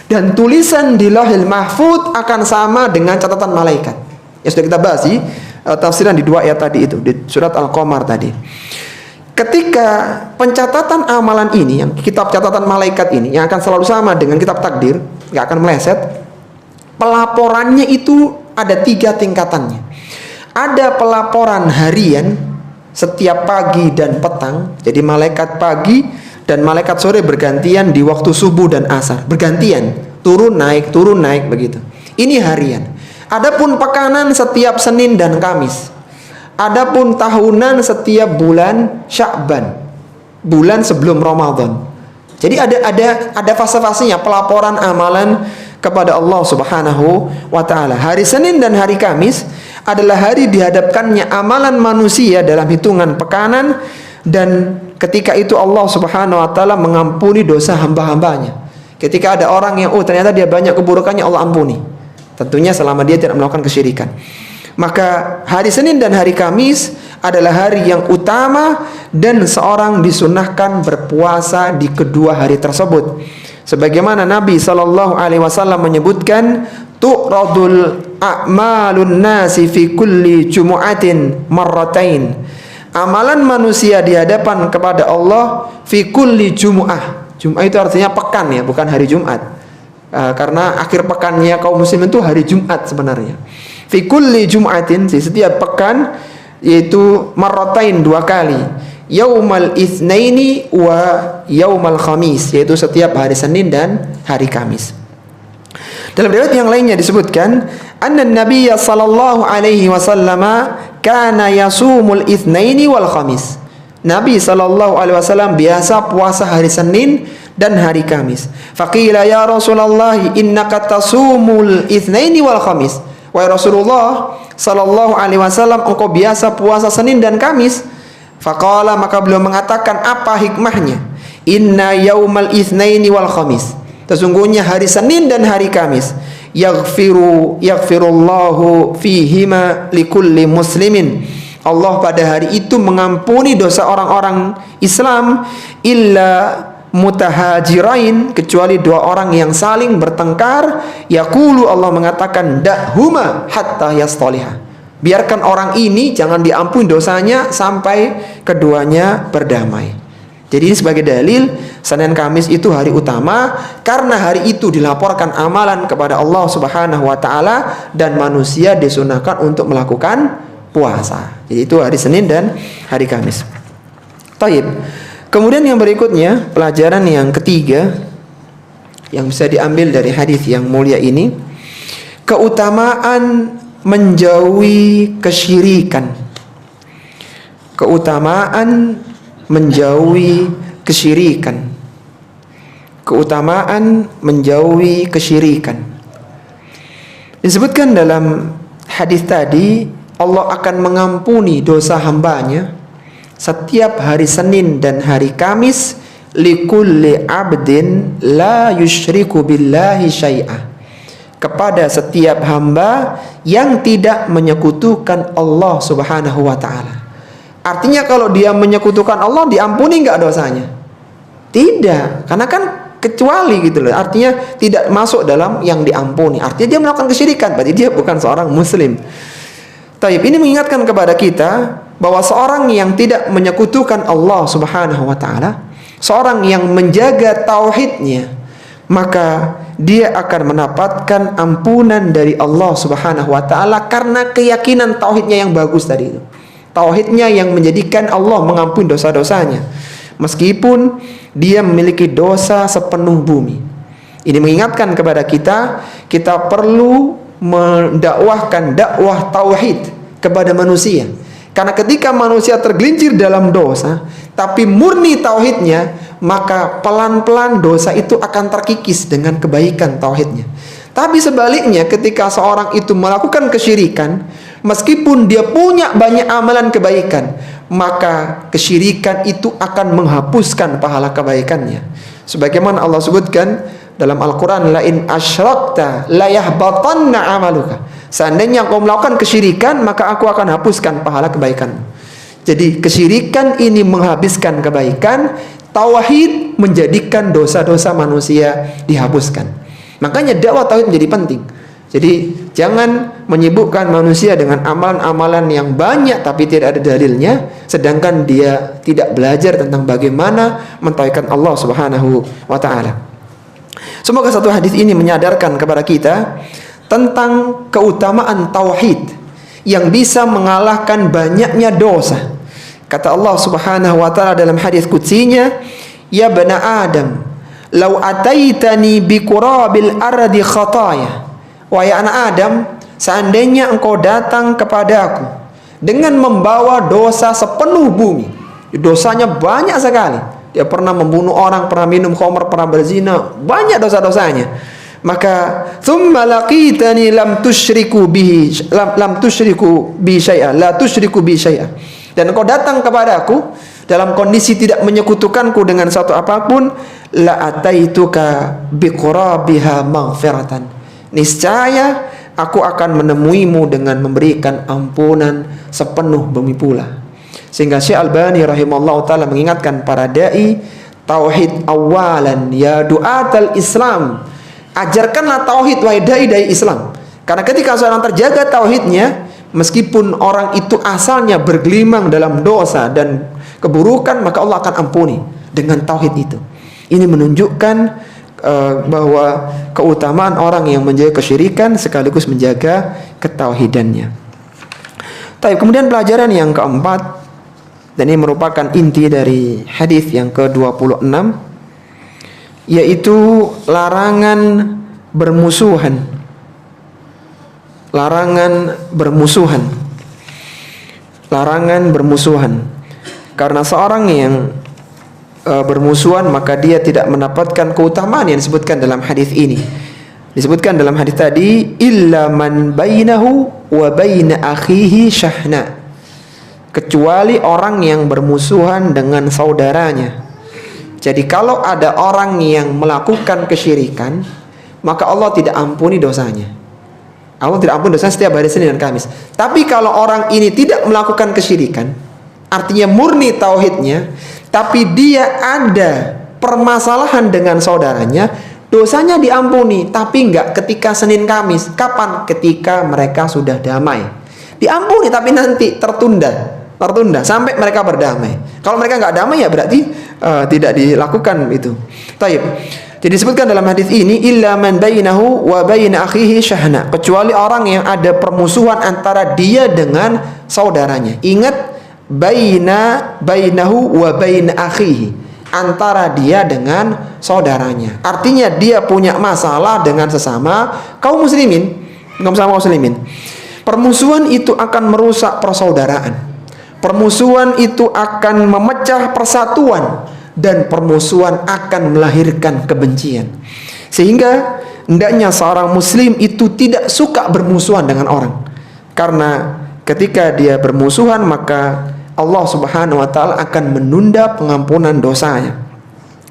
Dan tulisan di Lauhil Mahfuz akan sama dengan catatan malaikat. Ya sudah kita bahas di tafsiran di 2 ayat tadi itu, di surat Al-Qamar tadi. Ketika pencatatan amalan ini, yang kitab catatan malaikat ini, yang akan selalu sama dengan kitab takdir, nggak akan meleset. Pelaporannya itu ada 3 tingkatannya. Ada pelaporan harian setiap pagi dan petang. Jadi malaikat pagi dan malaikat sore bergantian di waktu subuh dan asar, bergantian, turun naik begitu. Ini harian. Adapun pekanan setiap Senin dan Kamis. Adapun tahunan setiap bulan Sya'ban, bulan sebelum Ramadan. Jadi ada fase-fasenya pelaporan amalan kepada Allah Subhanahu wa taala. Hari Senin dan hari Kamis adalah hari dihadapkannya amalan manusia dalam hitungan pekanan, dan ketika itu Allah Subhanahu wa taala mengampuni dosa hamba-hambanya. Ketika ada orang yang ternyata dia banyak keburukannya, Allah ampuni. Tentunya selama dia tidak melakukan kesyirikan. Maka hari Senin dan hari Kamis adalah hari yang utama, dan seorang disunahkan berpuasa di kedua hari tersebut. Sebagaimana Nabi SAW menyebutkan, tu'radul a'malun nasi fi kulli jumu'atin marratain. Amalan manusia di hadapan kepada Allah fi kulli jumu'ah. Jum'ah itu artinya pekan ya, bukan hari Jumat. Karena akhir pekannya kaum muslim itu hari Jumat sebenarnya. Fi kulli jum'atin, setiap pekan, yaitu marratain 2 kali. Yaumal itsnaini wa yaumal khamis, yaitu setiap hari Senin dan hari Kamis. Dalam riwayat yang lainnya disebutkan, anna Nabiy sallallahu alaihi wasallam kana yasumul itsnaini wal khamis. Nabi sallallahu alaihi wasallam biasa puasa hari Senin dan hari Kamis. Faqila ya Rasulullah innaka tasumul itsnaini wal khamis. Wahai Rasulullah sallallahu alaihi wasallam, engkau biasa puasa Senin dan Kamis. Faqala, maka beliau mengatakan, apa hikmahnya? Inna yaumal itsnaini wal khamis, sesungguhnya hari Senin dan hari Kamis, yaghfirullahu fihima likulli muslimin, Allah pada hari itu mengampuni dosa orang-orang Islam, illa mutahajirain, kecuali 2 orang yang saling bertengkar. Yaqulu, Allah mengatakan, da'huma hatta yastaliha, biarkan orang ini jangan diampuni dosanya sampai keduanya berdamai. Jadi ini sebagai dalil Senin Kamis itu hari utama, karena hari itu dilaporkan amalan kepada Allah Subhanahu wa taala, dan manusia disunahkan untuk melakukan puasa. Jadi itu hari Senin dan hari Kamis. Taib. Kemudian yang berikutnya, pelajaran yang ketiga yang bisa diambil dari hadis yang mulia ini, keutamaan menjauhi kesyirikan. Keutamaan menjauhi kesyirikan. Keutamaan menjauhi kesyirikan. Disebutkan dalam hadis tadi, Allah akan mengampuni dosa hambanya setiap hari Senin dan hari Kamis, likulli abdin la yusyriku billahi syai'ah, kepada setiap hamba yang tidak menyekutukan Allah Subhanahu wa ta'ala. Artinya kalau dia menyekutukan Allah, diampuni nggak dosanya? Tidak, karena kan kecuali gitu loh. Artinya tidak masuk dalam yang diampuni. Artinya dia melakukan kesyirikan, berarti dia bukan seorang muslim. Taib, ini mengingatkan kepada kita bahwa seorang yang tidak menyekutukan Allah Subhanahu wa taala, seorang yang menjaga tauhidnya, maka dia akan mendapatkan ampunan dari Allah Subhanahu wa taala karena keyakinan tauhidnya yang bagus tadi itu. Tauhidnya yang menjadikan Allah mengampuni dosa-dosanya meskipun dia memiliki dosa sepenuh bumi. Ini mengingatkan kepada kita, kita perlu mendakwahkan dakwah tauhid kepada manusia. Karena ketika manusia tergelincir dalam dosa, tapi murni tauhidnya, maka pelan-pelan dosa itu akan terkikis dengan kebaikan tauhidnya. Tapi sebaliknya, ketika seorang itu melakukan kesyirikan, meskipun dia punya banyak amalan kebaikan, maka kesyirikan itu akan menghapuskan pahala kebaikannya. Sebagaimana Allah sebutkan dalam Al-Quran, la in asyrakta la yahbatanna amaluka. Seandainya kau melakukan kesyirikan, maka aku akan hapuskan pahala kebaikanmu. Jadi kesyirikan ini menghabiskan kebaikan, tauhid menjadikan dosa-dosa manusia dihapuskan. Makanya dakwah tauhid menjadi penting. Jadi jangan menyibukkan manusia dengan amalan-amalan yang banyak tapi tidak ada dalilnya, sedangkan dia tidak belajar tentang bagaimana mentauhidkan Allah Subhanahu wa taala. Semoga satu hadis ini menyadarkan kepada kita tentang keutamaan tauhid yang bisa mengalahkan banyaknya dosa. Kata Allah Subhanahu wa taala dalam hadis qudsinya, "Ya bana Adam, law ataitani bi qurabil ardi khataya." Wahai anak Adam, seandainya engkau datang kepadaku dengan membawa dosa sepenuh bumi, dosanya banyak sekali. Dia pernah membunuh orang, pernah minum khamr, pernah berzina, banyak dosa-dosanya. Maka thumma laqitani lam tusyriku bi syai'a, la tusyriku bi syai'a. Dan engkau datang kepadaku dalam kondisi tidak menyekutukanku dengan satu apapun, la ataituka bi qurabiha maghfiratan. Niscaya aku akan menemuimu dengan memberikan ampunan sepenuh bumi pula. Sehingga Syekh Albani rahimahullah ta'ala mengingatkan para da'i, tauhid awalan ya du'atal Islam. Ajarkanlah tauhid wahai da'i Islam. Karena ketika seorang terjaga tauhidnya, meskipun orang itu asalnya bergelimang dalam dosa dan keburukan, maka Allah akan ampuni dengan tauhid itu. Ini menunjukkan bahwa keutamaan orang yang menjaga kesyirikan sekaligus menjaga ketauhidannya. Tapi kemudian pelajaran yang keempat, dan ini merupakan inti dari hadis yang ke-26, yaitu larangan bermusuhan. Larangan bermusuhan. Larangan bermusuhan. Karena seorang yang bermusuhan, maka dia tidak mendapatkan keutamaan yang disebutkan dalam hadis ini. Disebutkan dalam hadis tadi, illa man bainahu wa baina akhihi syahna. Kecuali orang yang bermusuhan dengan saudaranya. Jadi kalau ada orang yang melakukan kesyirikan, maka Allah tidak ampuni dosanya. Allah tidak ampuni dosanya setiap hari Senin dan Kamis. Tapi kalau orang ini tidak melakukan kesyirikan, artinya murni tauhidnya, tapi dia ada permasalahan dengan saudaranya, dosanya diampuni, tapi enggak ketika Senin Kamis. Kapan? Ketika mereka sudah damai. Diampuni tapi nanti tertunda sampai mereka berdamai. Kalau mereka enggak damai, ya berarti tidak dilakukan itu. Taib. Jadi disebutkan dalam hadis ini, illa man bainahu wa baina akhihi syahna, kecuali orang yang ada permusuhan antara dia dengan saudaranya. Ingat, bainahu wa baina akhihi, antara dia dengan saudaranya. Artinya dia punya masalah dengan sesama kaum muslimin. Permusuhan itu akan merusak persaudaraan. Permusuhan itu akan memecah persatuan, dan permusuhan akan melahirkan kebencian. Sehingga hendaknya seorang muslim itu tidak suka bermusuhan dengan orang. Karena ketika dia bermusuhan, maka Allah Subhanahu wa ta'ala akan menunda pengampunan dosanya.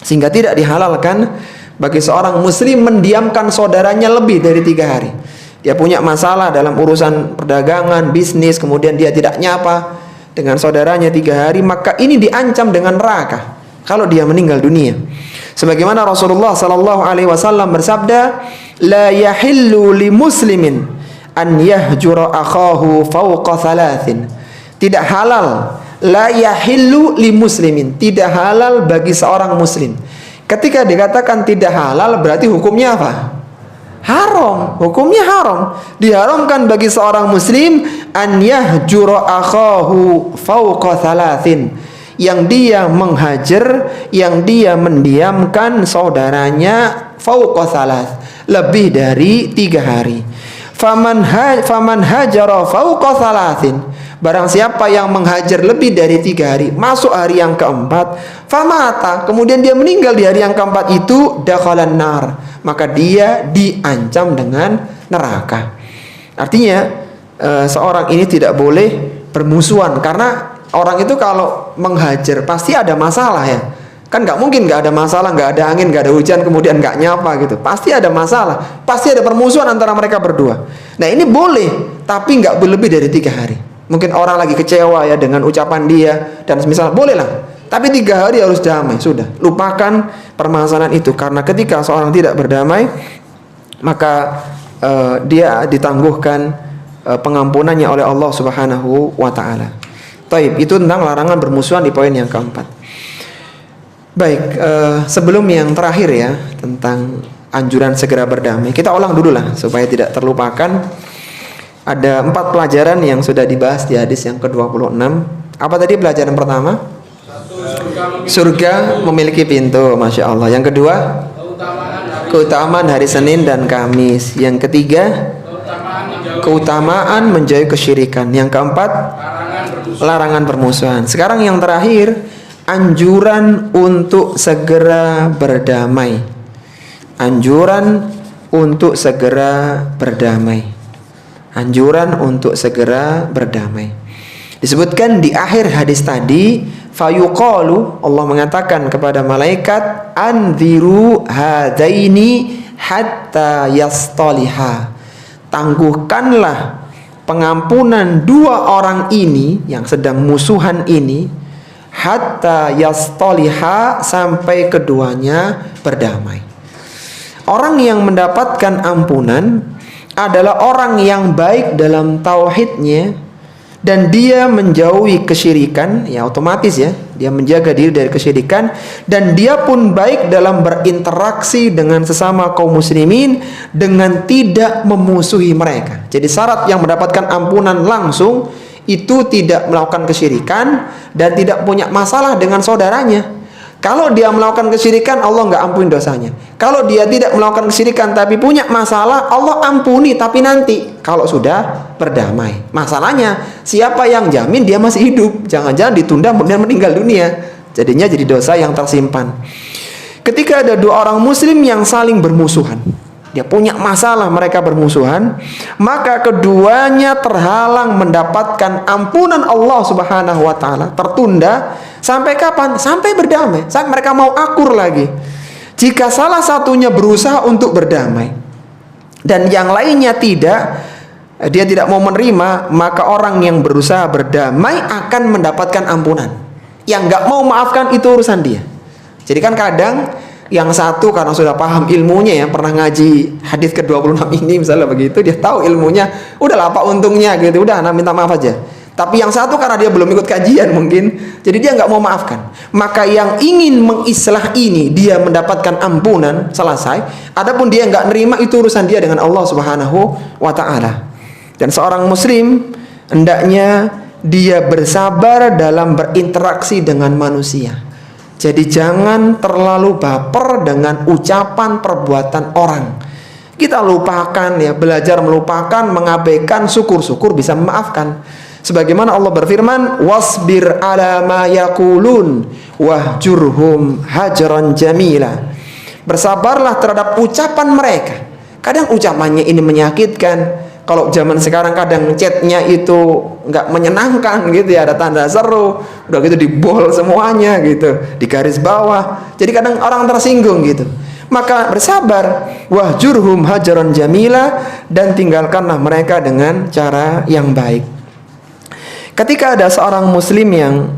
Sehingga tidak dihalalkan bagi seorang muslim mendiamkan saudaranya lebih dari 3 hari. Dia punya masalah dalam urusan perdagangan, bisnis, kemudian dia tidak nyapa dengan saudaranya 3 hari, maka ini diancam dengan neraka kalau dia meninggal dunia. Sebagaimana Rasulullah sallallahu alaihi wasallam bersabda, la yahillu li muslimin an yahjura akhahu fawqa thalathin. tidak halal. La yahillu li muslimin, tidak halal bagi seorang muslim. Ketika dikatakan tidak halal berarti hukumnya apa? Haram, hukumnya haram. Diharamkan bagi seorang muslim an yahjura akhahu fawqa thalathin, yang dia menghajar, yang dia mendiamkan saudaranya fawqa thalath, lebih dari 3 hari. Faman hajara fawqa thalathin, barang siapa yang menghajar lebih dari 3 hari, masuk hari yang keempat, famata, kemudian dia meninggal di hari yang keempat itu, dakhalan nar, maka dia diancam dengan neraka. Artinya seorang ini tidak boleh bermusuhan, karena orang itu kalau menghajar pasti ada masalah ya. Kan nggak mungkin nggak ada masalah, nggak ada angin, nggak ada hujan, kemudian nggak nyapa gitu. Pasti ada masalah, pasti ada permusuhan antara mereka berdua. Nah ini boleh, tapi nggak lebih dari 3 hari. Mungkin orang lagi kecewa ya dengan ucapan dia dan semisal, bolehlah. Tapi 3 hari harus damai, sudah. Lupakan permasalahan itu, karena ketika seorang tidak berdamai, maka dia ditangguhkan pengampunannya oleh Allah Subhanahu wa Ta'ala. Taib, itu tentang larangan bermusuhan di poin yang keempat. Baik, sebelum yang terakhir ya, tentang anjuran segera berdamai, kita ulang dulu lah supaya tidak terlupakan. Ada 4 pelajaran yang sudah dibahas di hadis yang ke-26. Apa tadi pelajaran pertama? Surga memiliki pintu, Masya Allah. Yang kedua, keutamaan hari Senin dan Kamis. Yang ketiga, keutamaan menjauhi kesyirikan. Yang keempat, larangan permusuhan. Sekarang yang terakhir, anjuran untuk segera berdamai. Anjuran untuk segera berdamai. Anjuran untuk segera berdamai. Disebutkan di akhir hadis tadi, fayuqalu, Allah mengatakan kepada malaikat, anziru hadaini hatta yastaliha. Tangguhkanlah pengampunan 2 orang ini yang sedang musuhan ini, hatta yastaliha, sampai keduanya berdamai. Orang yang mendapatkan ampunan adalah orang yang baik dalam tauhidnya dan dia menjauhi kesyirikan, ya otomatis ya, dia menjaga diri dari kesyirikan, dan dia pun baik dalam berinteraksi dengan sesama kaum muslimin dengan tidak memusuhi mereka. Jadi syarat yang mendapatkan ampunan langsung itu tidak melakukan kesyirikan dan tidak punya masalah dengan saudaranya. Kalau dia melakukan kesyirikan, Allah nggak ampuni dosanya. Kalau dia tidak melakukan kesyirikan tapi punya masalah, Allah ampuni tapi nanti kalau sudah berdamai. Masalahnya, siapa yang jamin dia masih hidup? Jangan-jangan ditunda kemudian meninggal dunia. Jadinya jadi dosa yang tersimpan. Ketika ada 2 orang muslim yang saling bermusuhan, dia punya masalah, mereka bermusuhan, maka keduanya terhalang mendapatkan ampunan Allah Subhanahu wa Ta'ala, tertunda sampai kapan? Sampai berdamai, sampai mereka mau akur lagi. Jika salah satunya berusaha untuk berdamai dan yang lainnya tidak, dia tidak mau menerima, maka orang yang berusaha berdamai akan mendapatkan ampunan. Yang nggak mau maafkan itu urusan dia. Jadi kan kadang yang satu karena sudah paham ilmunya ya, pernah ngaji hadis ke-26 ini misalnya begitu, dia tahu ilmunya, udahlah apa untungnya gitu, udah minta maaf aja. Tapi yang satu karena dia belum ikut kajian mungkin, jadi dia nggak mau maafkan. Maka yang ingin mengislah ini dia mendapatkan ampunan, selesai. Adapun dia nggak nerima, itu urusan dia dengan Allah Subhanahu wa Ta'ala. Dan seorang muslim hendaknya dia bersabar dalam berinteraksi dengan manusia. Jadi jangan terlalu baper dengan ucapan perbuatan orang. Kita lupakan ya, belajar melupakan, mengabaikan, syukur-syukur bisa memaafkan. Sebagaimana Allah berfirman, wasbir ala ma yaqulun wahjurhum hajran jamila. Bersabarlah terhadap ucapan mereka. Kadang ucapannya ini menyakitkan. Kalau zaman sekarang kadang chatnya itu nggak menyenangkan gitu ya, ada tanda seru, udah gitu dibol semuanya gitu, di garis bawah. Jadi kadang orang tersinggung gitu. Maka bersabar, wahjurhum hajaran jamila, dan tinggalkanlah mereka dengan cara yang baik. Ketika ada seorang muslim yang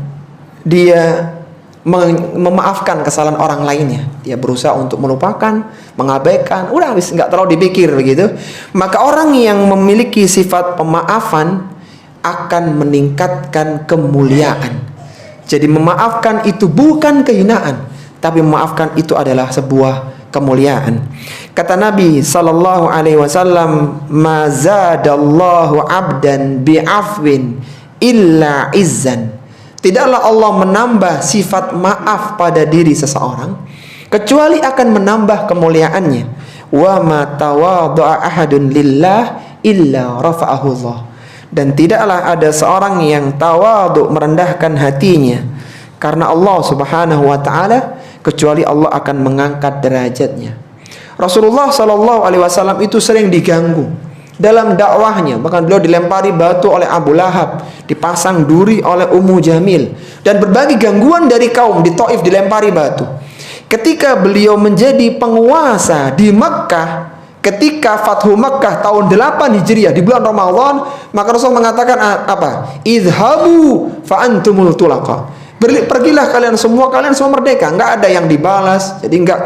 dia memaafkan kesalahan orang lainnya, dia berusaha untuk melupakan, mengabaikan, udah habis, nggak terlalu dipikir begitu, maka orang yang memiliki sifat pemaafan akan meningkatkan kemuliaan. Jadi memaafkan itu bukan kehinaan, tapi memaafkan itu adalah sebuah kemuliaan. Kata Nabi sallallahu alaihi wasallam, "Ma zadallahu 'abdan bi'afwin illa izzan." Tidaklah Allah menambah sifat maaf pada diri seseorang kecuali akan menambah kemuliaannya. Wa ma tawadha'a ahadun lillah illa rafa'ahu Allah. Dan tidaklah ada seorang yang tawadhu merendahkan hatinya karena Allah Subhanahu wa taala kecuali Allah akan mengangkat derajatnya. Rasulullah sallallahu alaihi wasallam itu sering diganggu dalam dakwahnya, bahkan beliau dilempari batu oleh Abu Lahab, dipasang duri oleh Ummu Jamil, dan berbagai gangguan dari kaum di Taif dilempari batu. Ketika beliau menjadi penguasa di Mekkah, ketika Fathu Mekkah tahun 8 Hijriah di bulan Ramadan, maka Rasul mengatakan apa? Idhabu fa antumul tulaqa. Pergilah kalian semua merdeka, enggak ada yang dibalas. Jadi enggak,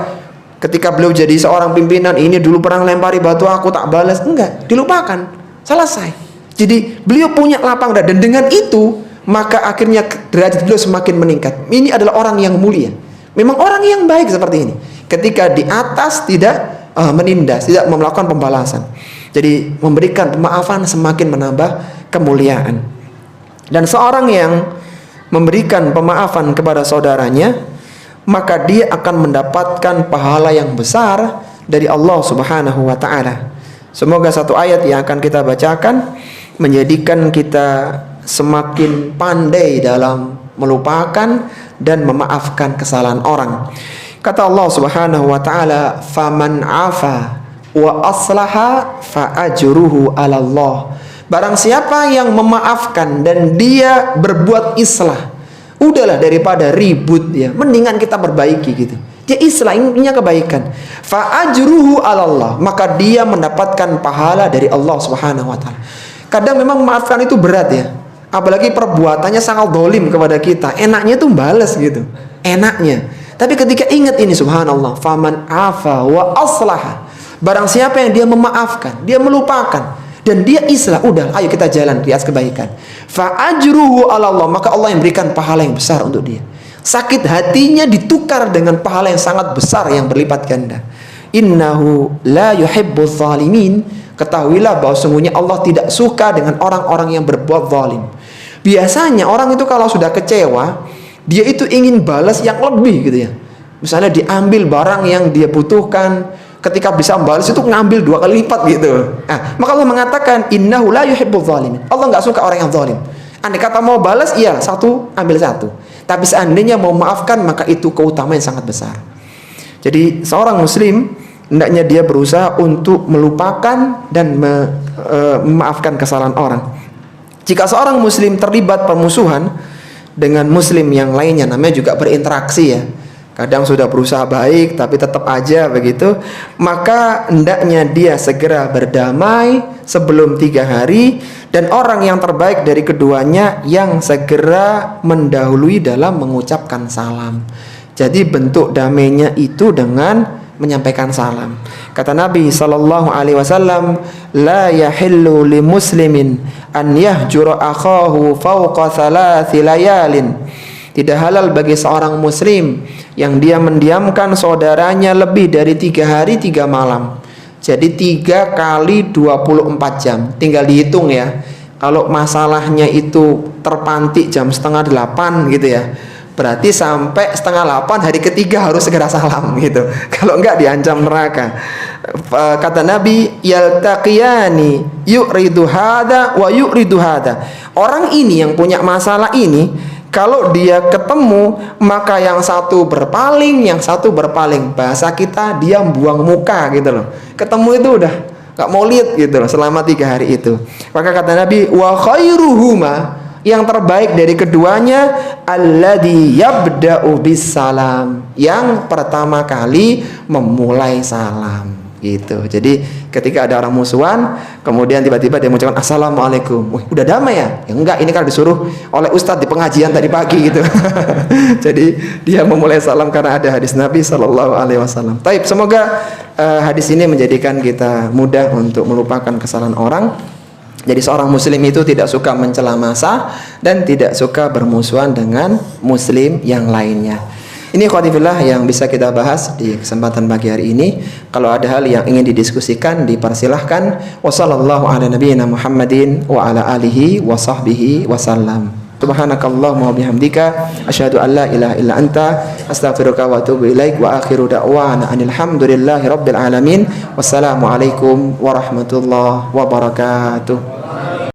ketika beliau jadi seorang pimpinan, ini dulu pernah lempari batu aku tak balas, enggak, dilupakan, selesai. Jadi beliau punya lapang dada, dan dengan itu maka akhirnya derajat beliau semakin meningkat. Ini adalah orang yang mulia, memang orang yang baik seperti ini. Ketika di atas tidak menindas, tidak melakukan pembalasan. Jadi memberikan pemaafan semakin menambah kemuliaan. Dan seorang yang memberikan pemaafan kepada saudaranya, maka dia akan mendapatkan pahala yang besar dari Allah Subhanahu wa taala. Semoga satu ayat yang akan kita bacakan menjadikan kita semakin pandai dalam melupakan dan memaafkan kesalahan orang. Kata Allah Subhanahu wa taala, "Faman 'afa wa aslaha fa ajruhu 'ala Allah." Barang siapa yang memaafkan dan dia berbuat islah, udahlah daripada ribut ya, mendingan kita perbaiki gitu. Dia islah, intinya kebaikan. Fa ajruhu 'ala Allah, maka dia mendapatkan pahala dari Allah Subhanahu wa taala. Kadang memang memaafkan itu berat ya. Apalagi perbuatannya sangat zalim kepada kita. Enaknya tuh balas gitu. Enaknya. Tapi ketika ingat ini, subhanallah, faman afa wa aslaha, barang siapa yang dia memaafkan, dia melupakan, dan dia islah, udah, ayo kita jalan di atas kebaikan. Fa ajruhu 'ala Allah, maka Allah yang berikan pahala yang besar untuk dia. Sakit hatinya ditukar dengan pahala yang sangat besar yang berlipat ganda. Innahu la yuhibbuz zalimin. Ketahuilah bahwa sungguhnya Allah tidak suka dengan orang-orang yang berbuat zalim. Biasanya orang itu kalau sudah kecewa, dia itu ingin balas yang lebih gitu ya. Misalnya diambil barang yang dia butuhkan, ketika bisa balas itu ngambil 2 kali lipat gitu. Nah, maka Allah mengatakan innahu la yuhibbuz zalimin. Allah nggak suka orang yang zalim. Andai kata mau balas, iya, 1 ambil 1. Tapi seandainya mau maafkan, maka itu keutamaan yang sangat besar. Jadi seorang muslim hendaknya dia berusaha untuk melupakan dan memaafkan kesalahan orang. Jika seorang muslim terlibat permusuhan dengan muslim yang lainnya, namanya juga berinteraksi ya, kadang sudah berusaha baik tapi tetap aja begitu, maka hendaknya dia segera berdamai sebelum 3 hari, dan orang yang terbaik dari keduanya yang segera mendahului dalam mengucapkan salam. Jadi bentuk damainya itu dengan menyampaikan salam. Kata Nabi sallallahu alaihi wasallam, la yahillu li muslimin an yahjura akhahu fawqa 3 layalin. Tidak halal bagi seorang muslim yang dia mendiamkan saudaranya lebih dari 3 hari 3 malam. Jadi 3 kali 24 jam. Tinggal dihitung ya. Kalau masalahnya itu terpantik jam 7:30 gitu ya, berarti sampai 7:30 hari ketiga harus segera salam gitu. Kalau enggak diancam neraka. Kata Nabi, yaltaqiyani yu'ridu hada wa yu'ridu hada. Orang ini yang punya masalah ini, kalau dia ketemu, maka yang satu berpaling, yang satu berpaling. Bahasa kita, dia buang muka gitu loh. Ketemu itu udah gak mau lihat gitu loh selama 3 hari itu. Maka kata Nabi, wa khairuhuma, yang terbaik dari keduanya, alladzi yabda'u bis salam, yang pertama kali memulai salam gitu. Jadi ketika ada orang musuhan, kemudian tiba-tiba dia mengucapkan assalamualaikum, wih, udah damai ya? Ya enggak, ini kan disuruh oleh ustadz di pengajian tadi pagi gitu. Jadi dia memulai salam karena ada hadis Nabi sallallahu alaihi wasallam. Taib, semoga hadis ini menjadikan kita mudah untuk melupakan kesalahan orang Jadi seorang muslim itu tidak suka mencela massa dan tidak suka bermusuhan dengan muslim yang lainnya. Ini ikhwatifillah yang bisa kita bahas di kesempatan pagi hari ini. Kalau ada hal yang ingin didiskusikan, dipersilahkan. Wassallallahu ala nabiyyina Muhammadin wa ala alihi wa sahbihi wasallam. Subhanakallahumma wa bihamdika asyhadu an la ilaha illa anta astaghfiruka wa atubu ilaik wa akhiru da'wana anil hamdulillahi rabbil alamin. Wassalamu alaikum warahmatullahi wabarakatuh.